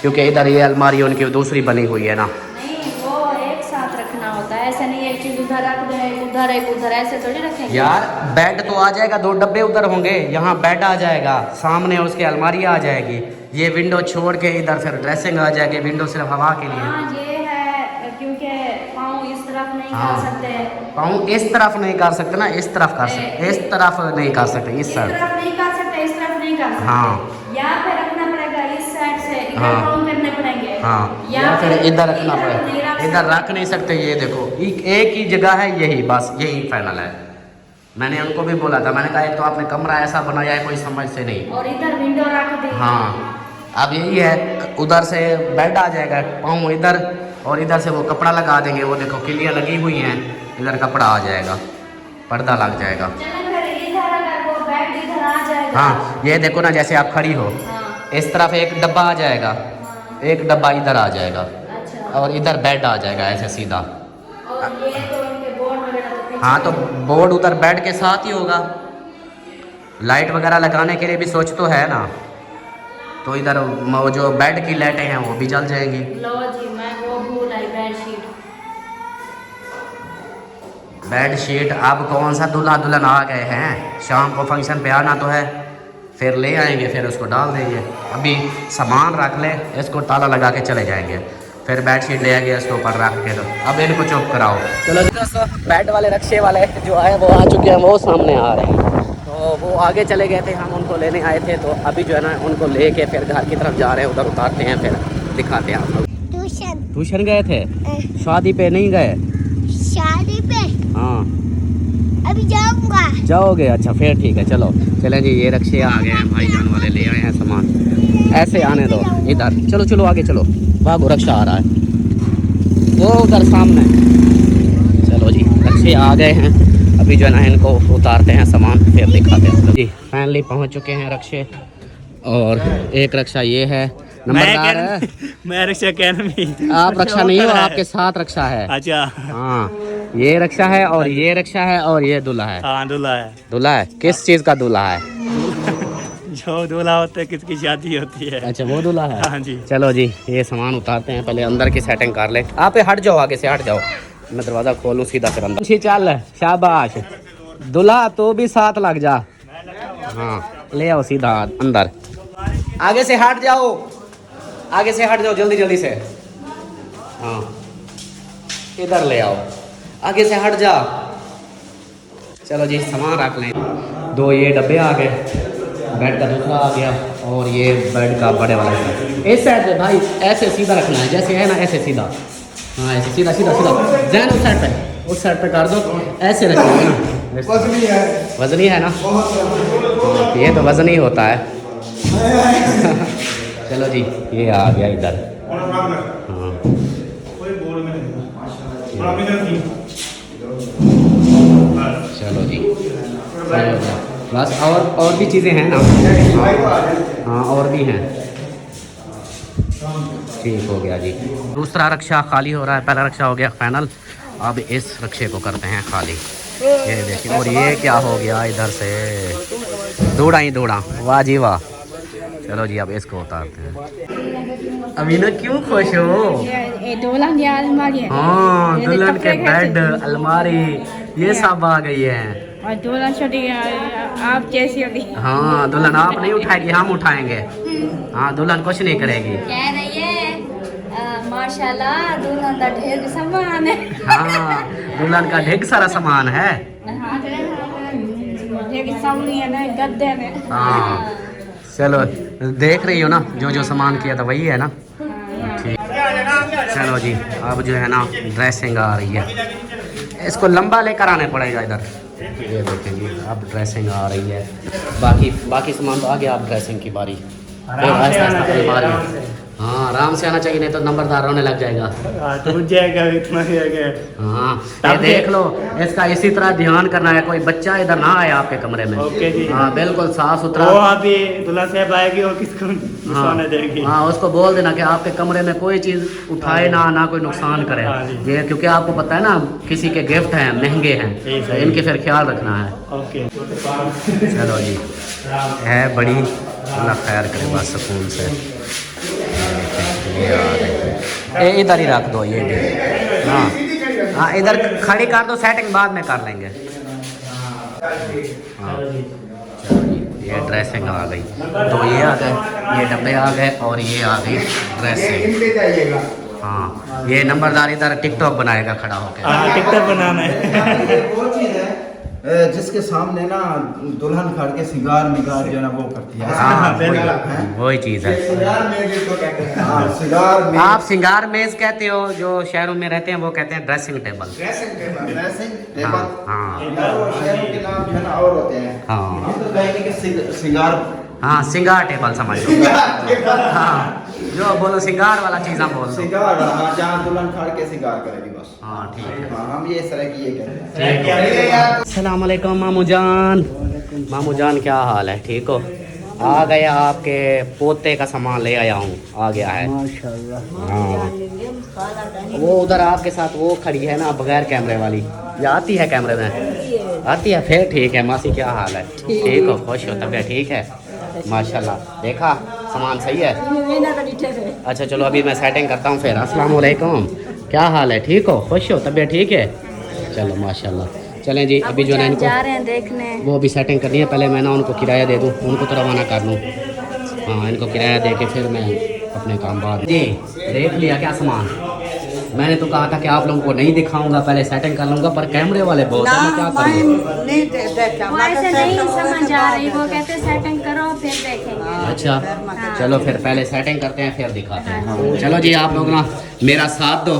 क्योंकि इधर ये अलमारी उनकी दूसरी बनी हुई है ना। नहीं वो एक साथ रखना होता है, ऐसे नहीं एक चीज उधर रख दे, एक उधर ऐसे थोड़ी रखेंगे यार। बेड तो आ जाएगा, 2 डब्बे उधर होंगे, यहाँ बेड आ जाएगा, सामने उसके अलमारी आ जाएगी। ये विंडो छोड़ के इधर फिर ड्रेसिंग आ जाएगी, विंडो सिर्फ हवा के लिए। हाँ ये है, क्योंकि पाँव इस तरफ नहीं कर सकते, पाँव इस तरफ नहीं कर सकते ना, इस तरफ कर सकते, इस तरफ नहीं कर सकते, इस साइड। तरफ नहीं कर सकते, इस तरफ नहीं कर सकते। हाँ यहाँ पे रखना पड़ेगा, इस साइड से इधर हाँ। पाँव करने पड़ेंगे। हाँ या फिर इधर रखना पड़ेगा, इधर रख नहीं सकते। ये देखो एक ही जगह है, यही बस यही फाइनल है। मैंने उनको भी बोला था, मैंने कहा एक तो आपने कमरा ऐसा बनाया है कोई समझ से नहीं, और इधर विंडो रख दी। हाँ अब यही है, उधर से बेड आ जाएगा, पाँव इधर, और इधर से वो कपड़ा लगा देंगे। वो देखो किलियाँ लगी हुई हैं, इधर कपड़ा आ जाएगा, पर्दा लग जाएगा। चलो फिर इधर अगर वो बेड इधर आ जाएगा। हाँ ये देखो ना, जैसे आप खड़ी हो हाँ। इस तरफ एक डब्बा आ जाएगा, एक डब्बा इधर आ जाएगा अच्छा। और इधर बेड आ जाएगा ऐसे सीधा। और ये तो इनके बोर्ड वगैरह तो पीछे हाँ तो बोर्ड उधर बेड के साथ ही होगा। लाइट वगैरह लगाने के लिए भी सोच तो है ना, तो इधर वो जो बेड की लाइटें हैं वो भी जल जाएंगी। लो जी, मैं वो भूल आई बेडशीट। बेड शीट अब कौन सा दूल्हा दुल्हन आ गए हैं, शाम को फंक्शन पे आना तो है, फिर ले आएंगे, फिर उसको डाल देंगे। अभी सामान रख ले, इसको ताला लगा के चले जाएंगे, फिर बेड शीट ले आएंगे इसके ऊपर रख के। तो अब इनको चुप कराओ। चलो दोस्तों, बेड वाले रक्शे वाले जो आए वो आ चुके हैं, वो सामने आ रहे हैं। तो वो आगे चले गए थे, हम उनको लेने आए थे, तो अभी जो है ना उनको लेके फिर घर की तरफ जा रहे हैं, उधर उतारते हैं, फिर दिखाते हैं आप लोग। ट्यूशन गए थे, शादी पे नहीं गए? शादी पे हाँ अभी जाऊंगा। जाओगे? अच्छा फिर ठीक है, चलो चलें जी। ये रक्शे आ गए हैं, भाईजान वाले ले आए हैं सामान। ऐसे आने दो इधर, चलो चलो आगे चलो, भागो रक्षा आ रहा है वो उधर सामने। चलो जी, रक्शे आ गए हैं, अभी जो है ना इनको उतारते हैं सामान, फिर दिखाते हैं जी। फाइनली पहुंच चुके हैं रक्शे, और एक रक्षा ये है, नंबरदार है। मैं रक्षा कैन आप रक्षा नहीं हो, आपके साथ रक्षा है। अच्छा हाँ ये रक्षा है, और ये रक्षा है, और ये दूल्हा है। हाँ दूल्हा है। दूल्हा है? किस चीज का दूल्हा है? जो दूल्हा होता है किसकी शादी होती है। अच्छा वो दूल्हा है। हाँ जी। चलो जी, ये सामान उतारते हैं, पहले अंदर की सेटिंग कर ले। आप हट जाओ, आगे से हट जाओ, मैं दरवाजा खोलूं सीधा फिर अंदर। अच्छी चल, शाबाश। दूल्हा तो भी साथ लग जा। हाँ ले आओ सीधा अंदर, आगे से हट जाओ, आगे से हट जाओ जल्दी जल्दी से। हाँ इधर ले आओ, आगे से हट जा। चलो जी सामान रख लें। दो ये डब्बे आ गए, बेड का दूसरा आ गया, और ये बेड का बड़े वाला है। इस साइड पे भाई ऐसे सीधा रखना है, जैसे है ना ऐसे सीधा। हाँ ऐसे सीधा सीधा सीधा, जैन उस साइड पे कर दो, ऐसे रखना है ना। वजनी है ना? हाँ, ये तो वजनी होता है। चलो जी ये आ गया इधर। हाँ चलो जी, चलो जी बस। और भी चीज़ें हैं ना? हाँ और भी हैं। ठीक हो गया जी। दूसरा रक्षा खाली हो रहा है, पहला रक्षा हो गया फाइनल, अब इस रक्षे को करते हैं खाली। ये देखिए, और ये क्या हो गया इधर से, दौड़ा ही दौड़ा, वाह जी वाह। चलो जी अब इसको उतारते हैं। अभी ना क्यों खुश हो? हाँ दुल्हन के बेड, अलमारी, ये सब आ गई है। और दुल्हन छोटी आप जैसी होगी। हाँ दुल्हन आप नहीं उठाएगी, हम उठाएंगे। हाँ दुल्हन कुछ नहीं करेगी। कह रही है माशाल्लाह दुल्हन का ढेर सामान है। हाँ दुल्हन का ढेर सारा सामान है। गद्दे में। हाँ चलो देख रही हो ना, जो जो सामान किया था वही है ना। ठीक, चलो जी अब जो है ना ड्रेसिंग आ रही है, इसको लंबा लेकर आने पड़ेगा इधर। ये देखेंगे अब ड्रेसिंग आ रही है, बाकी सामान तो आ गया, अब ड्रेसिंग की बारी। फिर आहिस्ता आहिस्ता अपनी बारी। हाँ आराम से आना चाहिए, नहीं तो नंबरदार रोने लग जाएगा। जाएगा इतना ही आगे। हाँ ये देख लो, इसका इसी तरह ध्यान करना है, कोई बच्चा इधर ना आए आपके कमरे में। ओके जी। हाँ बिल्कुल साफ सुथरा। वो अभी दूल्हा साहब आएगी और किसको सोने देगी। हाँ उसको बोल देना कि आपके कमरे में कोई चीज़ उठाए ना कोई नुकसान करे। ये क्योंकि आपको पता है ना किसी के गिफ्ट हैं, महंगे हैं, तो इनके फिर ख्याल रखना है। ओके चलो जी है बड़ी, अल्लाह खैर करे बस सुकून से। ये इधर ही रख दो ये भी। हाँ हाँ इधर खड़ी कर दो, सेटिंग बाद में कर लेंगे। हाँ चलो जी ये ड्रेसिंग आ गई, तो ये आ गए, ये डब्बे आ गए, और ये आ गई ड्रेसिंग। हाँ ये नंबरदार इधर टिकटॉक बनाएगा खड़ा होकर। टिकटॉक बनाना है। वो चीज़ है जिसके सामने ना दुल्हन खड़ के सिंगार मिगार जो है ना वो करती है। हाँ वही चीज़ है। सिंगार आप सिंगार मेज कहते हो, जो शहरों में रहते हैं वो कहते हैं ड्रेसिंग टेबल। हाँ हाँ शहरों के नाम जो है ना और होते हैं। हाँ हम तो कहेंगे कि सिंगार। हाँ सिंगार टेबल समझ लो। हाँ जो बोलो सिंगार वाला चीज़ा बोल दो। सिगार, हाँ, जहाँ दुल्हन खड़ के सिगार करेगी बस। हाँ ठीक है। हाँ, हम ये इस तरह की ये कहते हैं। अस्सलाम वालेकुम मामू जान। मामू जान क्या हाल है, ठीक हो? आ गया, आपके पोते का सामान ले आया हूँ, आ गया है माशाल्लाह। हाँ। वो उधर आपके साथ वो खड़ी है ना बगैर कैमरे वाली, या आती है कैमरे में? आती है, फिर ठीक है। मासी क्या हाल है, ठीक हो, खुश हो, तबीयत ठीक है? माशाल्लाह। देखा सामान सही है? अच्छा चलो अभी मैं सेटिंग करता हूँ फिर। अस्सलाम वालेकुम, क्या हाल है, ठीक हो, खुश हो, तबीयत ठीक है? चलो माशाल्लाह। चलें जी, अभी जो है इनको जा रहे हैं देखने। वो अभी सेटिंग करनी है, पहले मैं ना उनको किराया दे दूँ, उनको तो रवाना कर लूँ। हाँ, इनको किराया दे के फिर मैं अपने काम बाद। जी देख लिया क्या सामान? मैंने तो कहा था कि आप लोगों को नहीं दिखाऊंगा, पहले सेटिंग कर लूँगा, पर कैमरे वाले बहुत हैं, मैं क्या करूँ? वो ऐसे नहीं समझ आ रही, वो कहते सेटिंग करो फिर देखेंगे। अच्छा चलो फिर पहले सेटिंग करते हैं फिर दिखाते हैं। चलो जी, आप लोग ना मेरा साथ दो,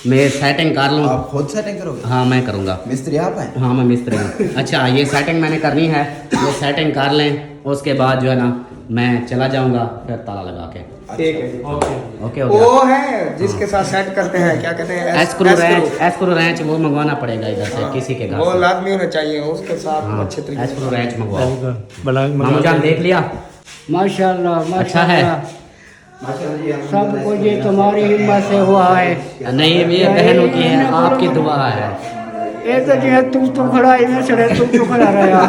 मैं सेटिंग कर लूँ। आप खुद सेटिंग करोगे? हाँ मैं करूँगा। मिस्त्री आप हैं? हाँ मैं मिस्त्री हूँ। अच्छा ये सेटिंग मैंने करनी है, ये सेटिंग कर लें, उसके बाद जो है ना मैं चला जाऊँगा फिर ताला लगा के। ठीक है। ओके वो है जिसके साथ सेट करते हैं, क्या कहते हैं, एस्क्रू रेंच वो मंगवाना पड़ेगा इधर से किसी के घर वो से। लाजमी होना चाहिए उसके साथ। हाँ, अच्छे तरीके एस्क्रू रेंच मंगवाओ। बना मामू जान देख लिया? माशाल्लाह अच्छा है। माशाल्लाह जी, सब कुछ ये तुम्हारी हिम्मत से हुआ है। नहीं ये बहनों की है, आपकी दुआ है। ये तो जो है तू खड़ा है, मैं सड़े तू खड़ा रहा।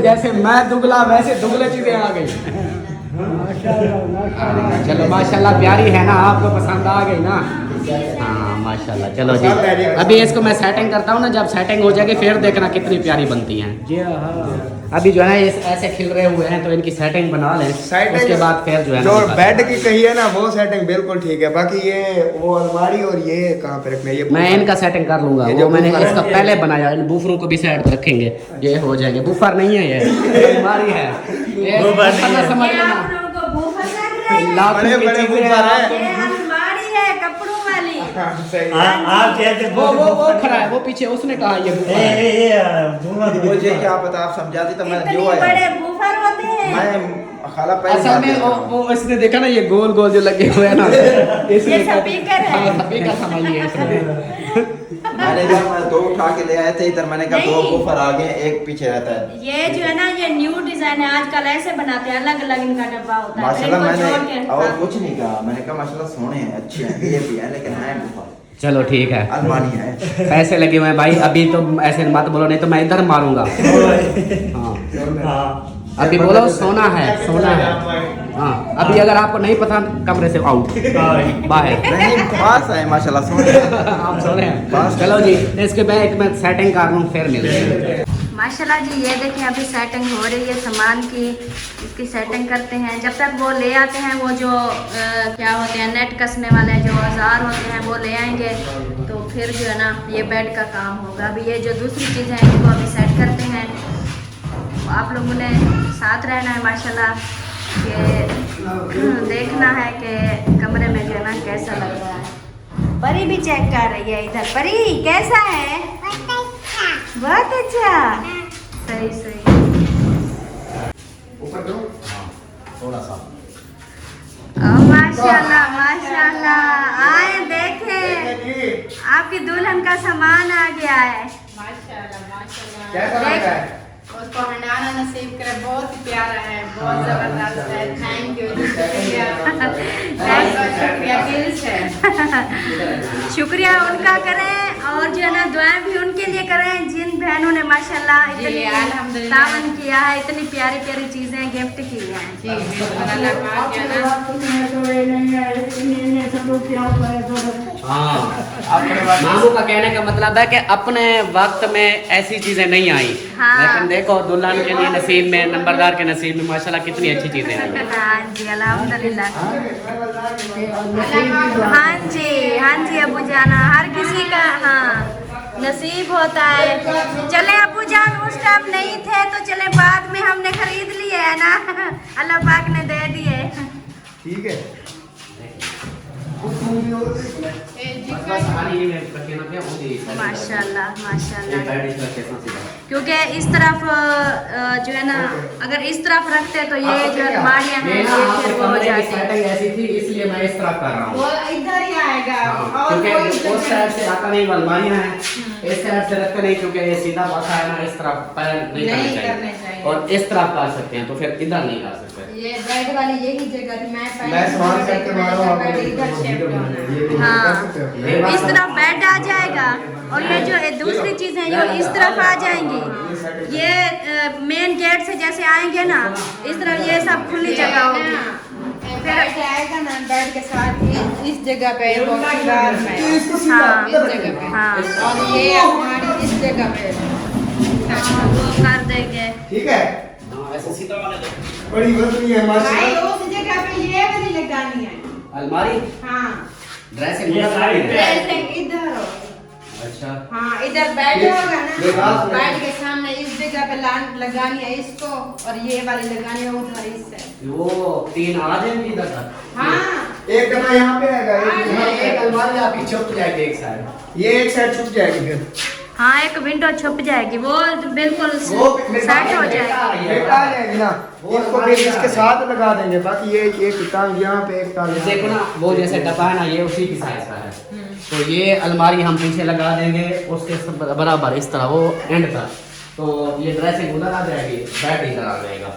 जैसे मैं दुगला वैसे दुगले चीजें आ गई। चलो माशाल्लाह, प्यारी है ना, आपको पसंद आ गई ना? हाँ माशाल्लाह। चलो जी, अभी इसको मैं सेटिंग करता हूँ ना, जब सेटिंग हो जाएगी फिर देखना कितनी प्यारी बनती हैं। जी हाँ। अभी जो है ये ऐसे खिल रहे हुए हैं तो इनकी सेटिंग बना लें, उसके बाद फिर जो है जो ना बेड की कही है ना वो सेटिंग बिल्कुल ठीक है, बाकी ये वो अलमारी और ये कहाँ पे रखना है, ये मैं इनका सेटिंग कर लूंगा। ये वो जो मैंने बूफर है। इसका पहले बनाया, इन बूफरों को भी साइड पे रखेंगे, ये हो जाएंगे। बूफर नहीं है, ये अलमारी है। ये बूफर नहीं है। समझ ये लेना, आप लोगों को भूखा लग रहा है। लाखों बड़े की बड़े चीजें बूफर हैं। है। ये अलमारी है कपड़ों वाली। सही। आप कहते वो खड़ा है, वो पीछे, उसने कहा ये बूफर है। मुझे क्या पता, आप समझाती तो मैं इतने जो बड़े आया बूफर होते हैं। मैं खाला पहले असल में वो इसने देखा ना ये गोल गोल जो लगे हुए हैं ना, इसने ये स्पीकर है। हाँ, स्पीकर समझ लिया इसने। मैंने जब मैं दो उठा के ले आए थे इधर, मैंने कहा दो नहीं। बुफर आ गए, एक पीछे रहता है। ये जो है ना ये न्यू डिजाइन है, आजकल ऐसे बनाते हैं, अलग अलग इनका डब्बा होता है। माशाल्लाह इनको जोड़ मैंने के- और कुछ नहीं कहा, मैंने कहा माशाल्लाह सोने हैं, अच्छे हैं, ये भी है, लेकिन है बुफर, चलो ठीक है, अलमारी है। पैसे लगे हुए हैं भाई, अभी तो ऐसे मत बोलो, नहीं तो मैं इधर मारूंगा। हाँ अभी बोलो सोना है, सोना है। हाँ अभी अगर आपको नहीं पता कमरे से आउट, बाहर नहीं पास है माशाल्लाह सोने हैं। आप सोने हैं। चलो जी, इसके बैग में सेटिंग कर लूँ फिर मिलते हैं। माशाल्लाह जी, ये देखें अभी सेटिंग हो रही है सामान की, इसकी सेटिंग करते हैं। जब तक वो ले आते हैं, वो जो क्या होते हैं नेट कसने वाले जो औजार होते हैं वो ले आएंगे, तो फिर जो है ना ये बेड का काम होगा। अभी ये जो दूसरी चीज़ है इनको अभी सेट करते हैं। आप लोगों ने साथ रहना है माशाल्लाह, कि देखना है कि कमरे में जो है ना कैसा लग रहा है। परी भी चेक कर रही है इधर। परी कैसा है? बहुत अच्छा। सही सही। ऊपर करो थोड़ा सा। माशाल्लाह माशाल्लाह, आए देखें आपकी दुल्हन का सामान आ गया है। माशाल्लाह माशाल्लाह। कैसा लग रहा है? उसको हंडाना नसीब करे, बहुत ही प्यारा है, बहुत जबरदस्त है। थैंक यू, शुक्रिया, बहुत शुक्रिया दिल से। शुक्रिया उनका करें और जो है ना दुआएं भी उनके लिए करें जिन बहनों ने माशाल्लाह जी, इतनी अल्हम्दुलिल्लाह। तावन किया है, इतनी प्यारी प्यारी चीजें गिफ्ट की हैं। जी बिल्कुल, अल्लाह पाक जो है ना हाँ मामू का कहने का मतलब है कि अपने वक्त में ऐसी चीजें नहीं आई, हाँ। लेकिन देखो दुल्हन के लिए नसीब में, नंबरदार के नसीब में माशाल्लाह कितनी अच्छी चीजें आई। हाँ जी अल्हम्दुलिल्लाह। हाँ जी अबू जाना, हर किसी का हाँ नसीब होता है। चले अबू जान उस टाइम नहीं थे तो चले बाद में हमने खरीद लिए है ना, अल्लाह पाक ने दे दिए। ठीक है। माशाल्लाह माशाल्लाह। क्योंकि इस तरफ जो है ना, अगर इस तरफ रखते तो ये जो अलमारियां हैं ये फिर वो हो जाती। ऐसी थी इसलिए मैं इस तरफ कर रहा हूँ, वो इधर ही आएगा और क्योंकि कोई उस साइड से आता नहीं, अलमारियां हैं इस साइड से रखते नहीं, क्योंकि ये सीधा पासा है ना, इस तरफ पैर नहीं करने चाहिए और इस तरफ कर सकते हैं, तो फिर इधर नहीं कर सकते। ये बेड वाली यही जगह थी, मैं सवाल करके मारो आपको। इधर शेप में। हाँ, इस तरफ बेड आ जाएगा और ये जो दूसरी चीजें जो इस तरफ आ जाएंगी, ये मेन गेट से जैसे आएंगे ना इस तरफ, ये सब खुली जगह होगी। बेड आएगा ना, बेड के साथ ही इस जगह पे दीवार में, हाँ इस जगह पे, हाँ और ये हमारी इस जगह पे वो कर देंगे। ठीक है, ऐसे सीधा वाले दो। बड़ी बदनी है भाई, माशाल्लाह। उस जगह पे ये वाली लगानी है। अलमारी हाँ, ड्रेसिंग है। ड्रेसिंग इधर हो। अच्छा, हाँ, इधर बेड होगा ये ना, बात है। बेड के सामने इस जगह पे लगानी है इसको, और ये वाली लगानी है उधर इससे। वो 3 आ जाएंगी इधर तक। हाँ, एक डब्बा यहाँ पे आएगा, एक अलमारी आपकी छुप जाएगी एक साइड, ये एक साइड छुप जाएगी फिर। हाँ, एक विंडो छुप जाएगी, वो बिल्कुल सेट हो जाएगी। बेटा आ जाएगी ना, इसको फिर इसके साथ लगा देंगे। बाकी ये एक टांग यहाँ पे, एक टांग देखो ना, वो जैसे डब्बा है ना, ये उसी की साइज का है, तो ये अलमारी हम पीछे लगा देंगे उसके बराबर इस तरह, वो एंड तक, तो ये ड्रेसिंग उधर आ जाएगी, बेड इधर आ जाएगा।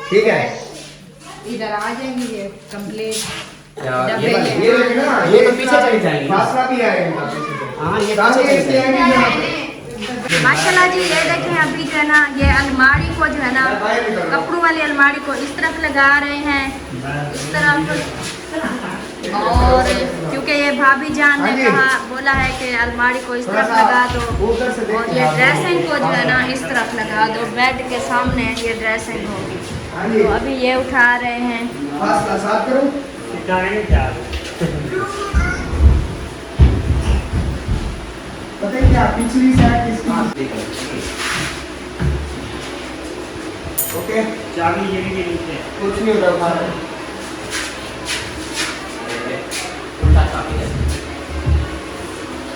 ठीक है, इधर आ जाएंगी ये कंप्लीट। ये ये देखिए ना, ये तो पीछे चली जाएंगी ना। फासला भी आएगा। हाँ, ये टांगे पीछे चली इसके जाएंगी। आएंगी यहाँ पे। माशाल्लाह जी, ये देखें अभी जो है ना, ये अलमारी को जो है ना, कपड़ों वाली अलमारी को इस तरफ लगा रहे हैं, इस तरफ, और क्योंकि ये भाभी जान ने कहा, बोला है कि अलमारी को इस तरफ लगा दो और ये ड्रेसिंग को जो है ना इस तरफ लगा दो, बेड के सामने ये ड्रेसिंग होगी। तो अभी ये उठा रहे हैं। फासला साफ करो। पता है क्या, पिछली साइड इसकी। ओके, चाबी ये भी नीचे कुछ नहीं होगा बाहर।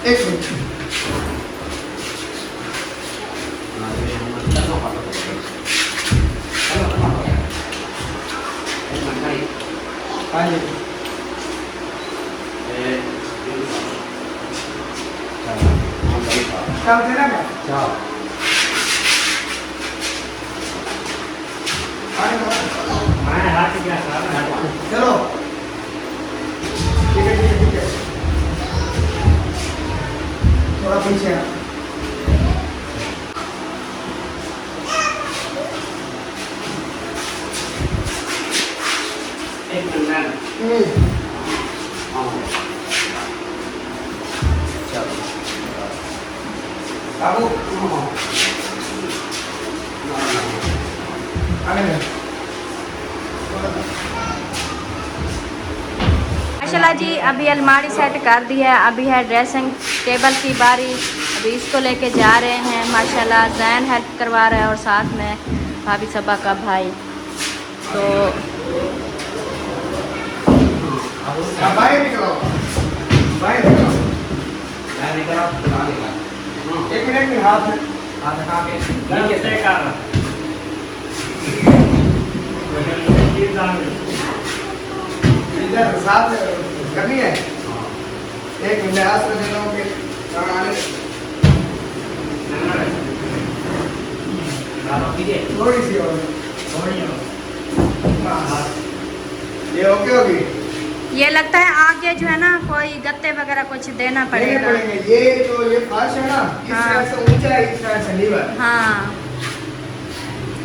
एक मिनट, हाँ जी, काम देना क्या? मैं हाथ क्या चलो, ठीक है ठीक है ठीक है, थोड़ा पीछे आ। एक मिनट, बाबू, आने में। माशाल्लाह जी, अभी अलमारी सेट कर दी है, अभी है ड्रेसिंग टेबल की बारी, अभी इसको लेके जा रहे हैं। माशाल्लाह जैन हेल्प करवा रहा है और साथ में भाभी सबा का भाई। तो बाहर निकलो, बाहर निकलो। एक मिनट में हाथ हटा के इधर साथ करनी है। एक मिनट आस में देना होगे थोड़ी सी और, ये ओके होगी। ये लगता है आगे जो है ना कोई गत्ते वगैरह कुछ देना पड़ेगा। ये जो ये फर्श है ना, इस हाँ। साइड से ऊंचा है, इस साइड से नीवा है। हाँ,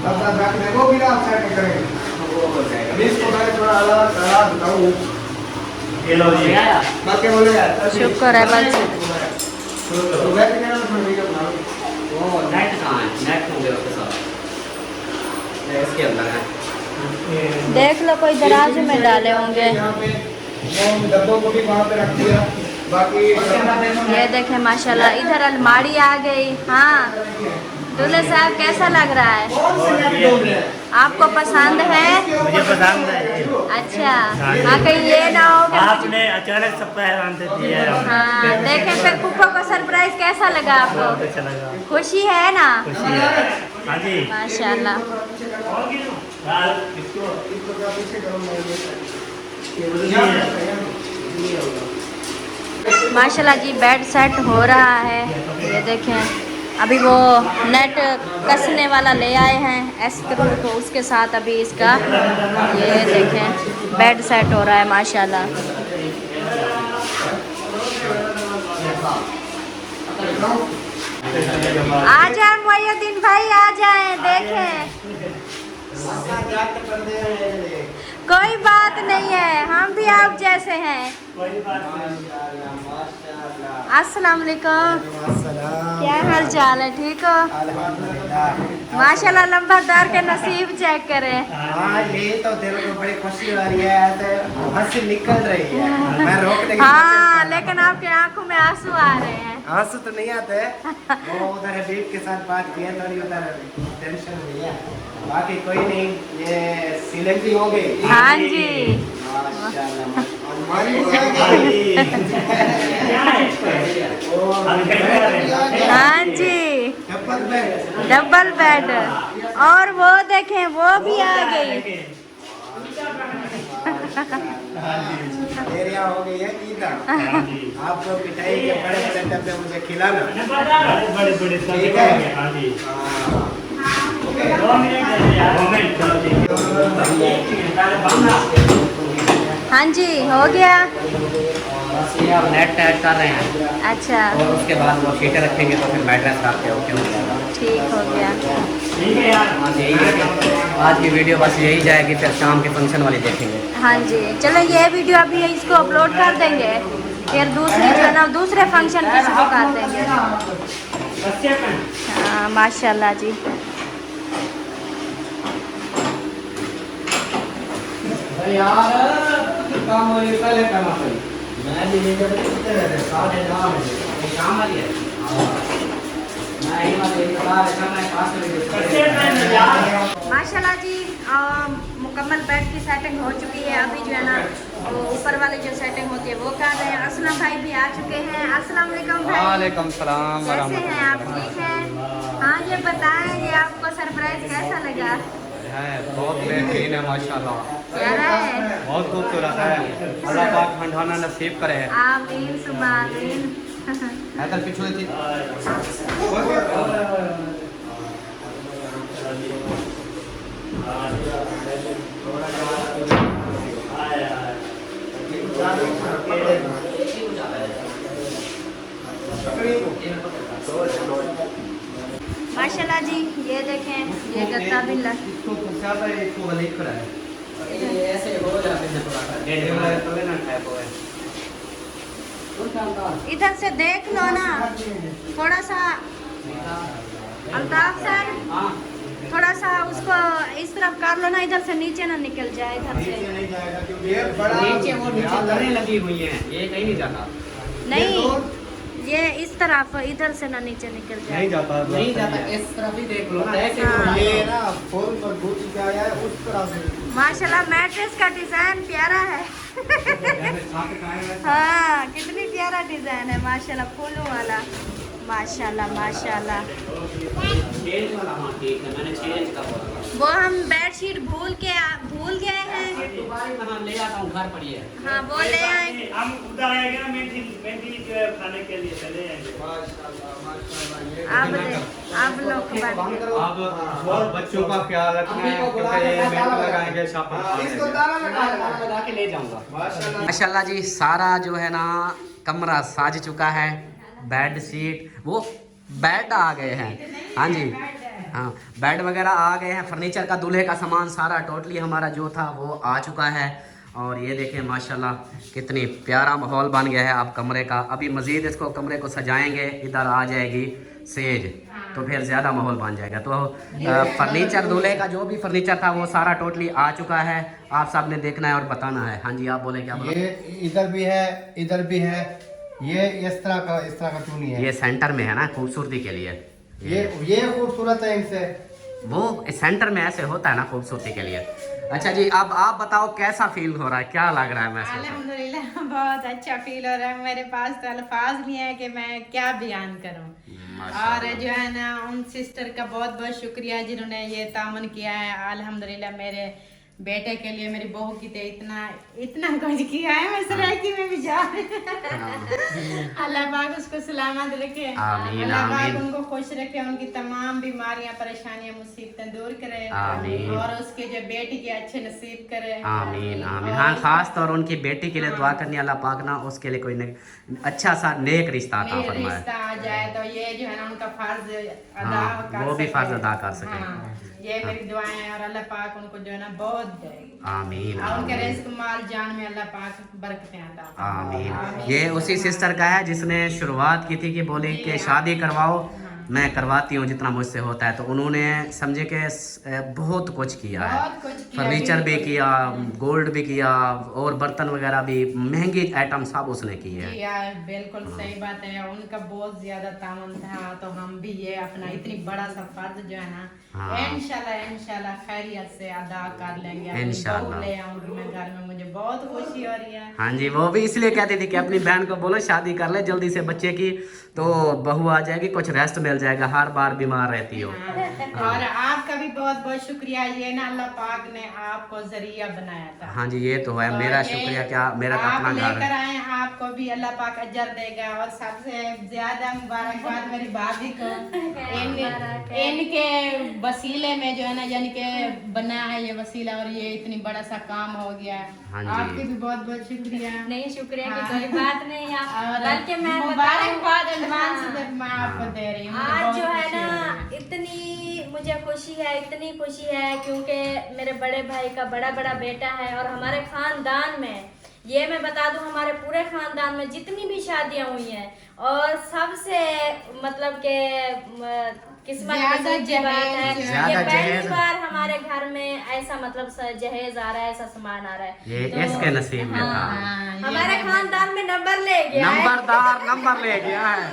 अब आप रख दे, वो भी आप साइड में करेंगे। अभी इसको मैं थोड़ा अलग बताऊँ। ये लो जी, बाकी बोले यार शुक्र है बस। तो बैठ के ना थोड़ा वीडियो बना लो। वो नेट कहाँ है? नेट होंगे उसके साथ, ये इसके अंदर है। देख लो कोई दराज में डाले होंगे। यहाँ पे डब्बों को भी वहाँ पे रख दिया। बाकी ये देखें माशाल्लाह, इधर अलमारी आ गई। हाँ, दूल्हे साहब कैसा लग रहा है? आपको पसंद है? मुझे पसंद है। अच्छा, हाँ कहीं ये ना हो कि आपने अचानक सब हैरान दे दिया। हाँ देखें फिर पुप्पो का सरप्राइज कैसा लगा आपको? अच्छा लगा। खुशी है ना? खुशी है। हाँ जी। माशाल्लाह। माशाल्लाह जी बेड सेट हो रहा है। ये देखें अभी वो नेट कसने वाला ले आए हैं स्क्रू, तो उसके साथ अभी इसका ये देखें बेड सेट हो रहा है माशाल्लाह। आ जाए मोइनुद्दीन भाई, आ जाए देखें। कोई बात नहीं है, हम भी आप जैसे हैं। अस्सलाम वालेकुम, क्या हाल चाल है? ठीक हो? माशाल्लाह लंबादार के नसीब चेक करें। हाँ ये तो दिल को बड़ी खुशी हो रही है, ऐसे हंसी निकल रही है। मैं रोकने की हाँ लेकिन आपके आंखों में आंसू आ रहे हैं। आंसू तो नहीं आते, वो उधर हबीब के साथ बात की है, थोड़ी उधर टेंशन हुई है, बाकी कोई नहीं। ये सीलिंग भी हो गई। हाँ जी हाँ जी, डबल बेड। और वो देखें वो भी आ गई। एरिया हो गई है ईद। आप लोग मिठाई के बड़े बड़े डब्बे मुझे खिलाना। बड़े बड़े ठीक है। हाँ जी हो गया। बस ये अब नेट टाइट कर रहे हैं अच्छा और उसके बाद वो शीटें रखेंगे तो फिर मैट्रेस रख के ओके हो जाएगा। ठीक हो गया। हाँ जी, यही है। आज की वीडियो बस यही जाएगी, फिर शाम के फंक्शन वाली देखेंगे। हाँ जी चलो ये वीडियो अभी इसको अपलोड कर देंगे, फिर दूसरी जो है ना दूसरे फंक्शन की शुरू कर देंगे। हाँ माशाल्लाह जी। यार काम पहले करना चाहिए। मैं भी लेकर कितने रहते साढ़े 9 बजे शाम वाली है। माशाल्लाह जी मुकम्मल बेड की सेटिंग हो चुकी है। अभी जो है ना वो ऊपर वाली जो सेटिंग होती है वो कर रहे हैं। असलम भाई भी आ चुके हैं। अस्सलाम वालेकुम भाई। वालेकुम सलाम। कैसे हैं आप? ठीक हैं? हाँ ये बताएं ये आपको सरप्राइज कैसा लगा? है बहुत बेहतरीन है माशाल्लाह, प्यारा है, बहुत खूबसूरत है। अल्लाह पाक ठंडाना नसीब करे। आमीन सुबह आमीन। हैदर पिछले थी माशाल्लाह जी ये देखें ये गत्ता भी इसको ज्यादा इसको वलीद करा है। ये ऐसे हो जाते हैं थोड़ा सा डेढ़ वाला तले ना टाइप हो है। इधर से देख लो ना थोड़ा सा अल्ताफ सर, थोड़ा सा उसको इस तरफ कर लो ना, इधर से नीचे ना निकल जाए। इधर से नहीं जाएगा क्योंकि ये बड़ा नीचे वो नीचे दरें लगी हुई हैं, ये कहीं नहीं जाता। नहीं ये इस तरफ इधर से ना नीचे निकल जाए। नहीं जाता इस तरफ ही देख लो ना ऐसे। हाँ। ये ना फुल मजबूती क्या है उस तरह से। माशाल्लाह मैट्रेस का डिजाइन प्यारा है। हाँ कितनी प्यारा डिजाइन है माशाल्लाह, फूलों वाला। माशाल्लाह माशाल्लाह। वो हम बेडशीट भूल गए हैं। ले आता हूँ घर पर। हाँ वो ले आए। हम उधर आएंगे ना मेहंदी जो है खाने के लिए चले जाएंगे। अब लोग अब बच्चों का ख्याल रखना है क्योंकि ये मेहनत लगाएंगे शापा। इसको ताला लगा के ले जाऊंगा। माशाल्लाह जी सारा जो है ना कमरा साज चुका है। बेड शीट वो बेड आ गए हैं। हाँ जी हाँ बेड वगैरह आ गए हैं। फर्नीचर का दूल्हे का सामान सारा टोटली हमारा जो था वो आ चुका है। और ये देखें माशाल्लाह कितनी प्यारा माहौल बन गया है अब कमरे का। अभी मज़ीद इसको कमरे को सजाएंगे, इधर आ जाएगी सेज तो फिर ज़्यादा माहौल बन जाएगा। तो फर्नीचर दूल्हे का जो भी फर्नीचर था वो सारा टोटली आ चुका है। आप सब ने देखना है और बताना है। हाँ जी आप बोले क्या बोले? ये इधर भी है इधर भी है। ये इस तरह का क्यों नहीं है? ये सेंटर में है ना खूबसूरती के लिए। ये खूबसूरत है इनसे। वो सेंटर में ऐसे होता है ना खूबसूरती के लिए। अच्छा जी, अब आप बताओ कैसा फील हो रहा है, क्या लग रहा है महसूस? अल्हम्दुलिल्लाह बहुत अच्छा फील हो रहा है। मेरे पास तो अल्फाज नहीं है कि मैं क्या बयान करूं। और जो है ना उन सिस्टर का बहुत बहुत शुक्रिया जिन्होंने ये तामन किया है। अल्हम्दुलिल्लाह मेरे बेटे के लिए, मेरी बहू की इतना कुछ किया है। मैं सरायकी में भी जा अल्लाह पाक उसको सलामत रखे, अल्लाह पाक उनको खुश रखे, उनकी तमाम बीमारियां परेशानियां मुसीबतें दूर करे और उसके जो बेटी के अच्छे नसीब करे। आमीन आमीन। हाँ, खास तौर उनकी बेटी के लिए दुआ करनी, अल्लाह पाक ना उसके लिए कोई अच्छा सा नेक रिश्ता अता फरमाए। रिश्ता आ जाए तो ये जो है ना उनका फर्ज अदा कर वो भी फर्ज अदा कर सके। ये मेरी दुआएं हैं और अल्लाह पाक उनको जो है ना बहुत दे। आमीन। और उनके रिस्क माल जान में अल्लाह पाक बरकतें अता फरमाए। आमीन। ये उसी सिस्टर का है जिसने शुरुआत की थी कि बोली कि शादी करवाओ, मैं करवाती हूँ जितना मुझसे होता है। तो उन्होंने समझे कि बहुत कुछ किया है, फर्नीचर भी किया, गोल्ड भी किया और बर्तन वगैरह भी, महंगी आइटम सब उसने किए हैं। यार बिल्कुल सही बात है। उनका बहुत ज्यादा तामन था तो हम भी ये अपना इतनी बड़ा सा फर्ज जो है ना इंशाल्लाह खैरियत से अदा कर लेंगे। इंशाल्लाह ले आऊंगी मैं घर में, मुझे बहुत खुशी हो रही है। हाँ जी, वो भी इसलिए कहती थी कि अपनी बहन को बोलो शादी कर ले जल्दी से बच्चे की, तो बहू आ जाएगी, कुछ रेस्ट मिल जाएगा, हर बार बीमार रहती हो। और आपका भी बहुत बहुत शुक्रिया, ये ना अल्लाह पाक ने आपको जरिया बनाया था। हाँ जी, ये तो है, मेरा शुक्रिया क्या, मेरा तो अपना घर लेकर आए, आपको भी अल्लाह पाक अजर देगा। और सबसे ज्यादा मुबारकबाद मेरी भाभी को, इनके वसीले में जो है ना, यानी कि बना है ये वसीला और ये इतनी बड़ा सा काम हो गया। हाँ आपके भी बहुत बहुत शुक्रिया। नहीं शुक्रिया की कोई बात नहीं, बल्कि मैं मुबारकबाद एडवांस मैं आपको दे रही हूँ। आज जो है ना इतनी मुझे खुशी है, इतनी खुशी है क्योंकि मेरे बड़े भाई का बड़ा बेटा है और हमारे खानदान में, ये मैं बता दूं, हमारे पूरे खानदान में जितनी भी शादियां हुई हैं और सबसे मतलब के किस्मत की बात है ये पहली बार हमारे घर में ऐसा मतलब जहेज आ रहा है, ऐसा सामान आ रहा है। ये तो इसके नसीब में था। हमारे खानदान में नंबर ले गया, नंबर ले गया है।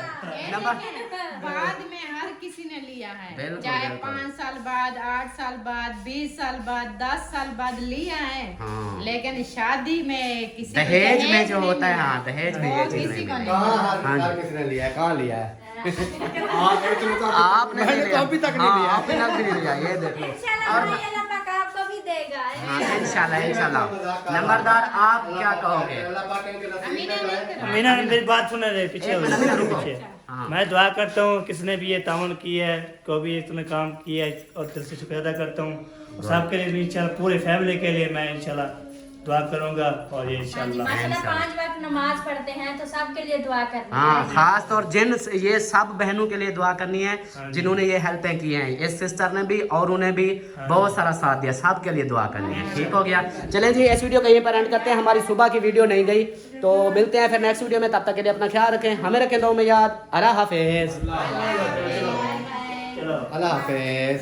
बाद में हर किसी ने लिया है, चाहे 5 साल बाद, 8 साल बाद, 20 साल बाद, 10 साल बाद लिया है। लेकिन शादी में किसी दहेज में जो होता है, हाँ दहेज में ये चीज किसी ने लिया है, कहाँ लिया है? आपने तो अभी तक नहीं लिया। आपने अभी नहीं लिया, ये देखो। आपको भी देगा। इंशाल्लाह। नंबरदार, आप क्या कहोगे? मीना मेरी बात सुन रहे पीछे। मैं दुआ करता हूँ किसने भी ये तावन की है, को भी इतने काम किया है, और दिल से शुक्रिया अदा करता हूँ। सबके लिए भी इंशाल्लाह, पूरे फैमिली के लिए मैं इंशाल्लाह दुआ करूंगा। और ये इंशाल्लाह 5 वक्त नमाज पढ़ते हैं तो सबके लिए दुआ करनी है। हाँ, खास तौर जिन ये सब बहनों के लिए दुआ करनी है जिन्होंने ये हेल्पें की हैं, इस सिस्टर ने भी और उन्हें भी बहुत सारा साथ दिया, सब के लिए दुआ करनी है। ठीक हो गया, चलें जी, इस वीडियो को यहीं पर एंड करते हैं। हमारी सुबह की वीडियो नहीं गई तो मिलते हैं फिर नेक्स्ट वीडियो में, तब तक के लिए अपना ख्याल रखें, हमें रखें दो में याद। अल्लाह हाफिज। अल्लाह हाफिज।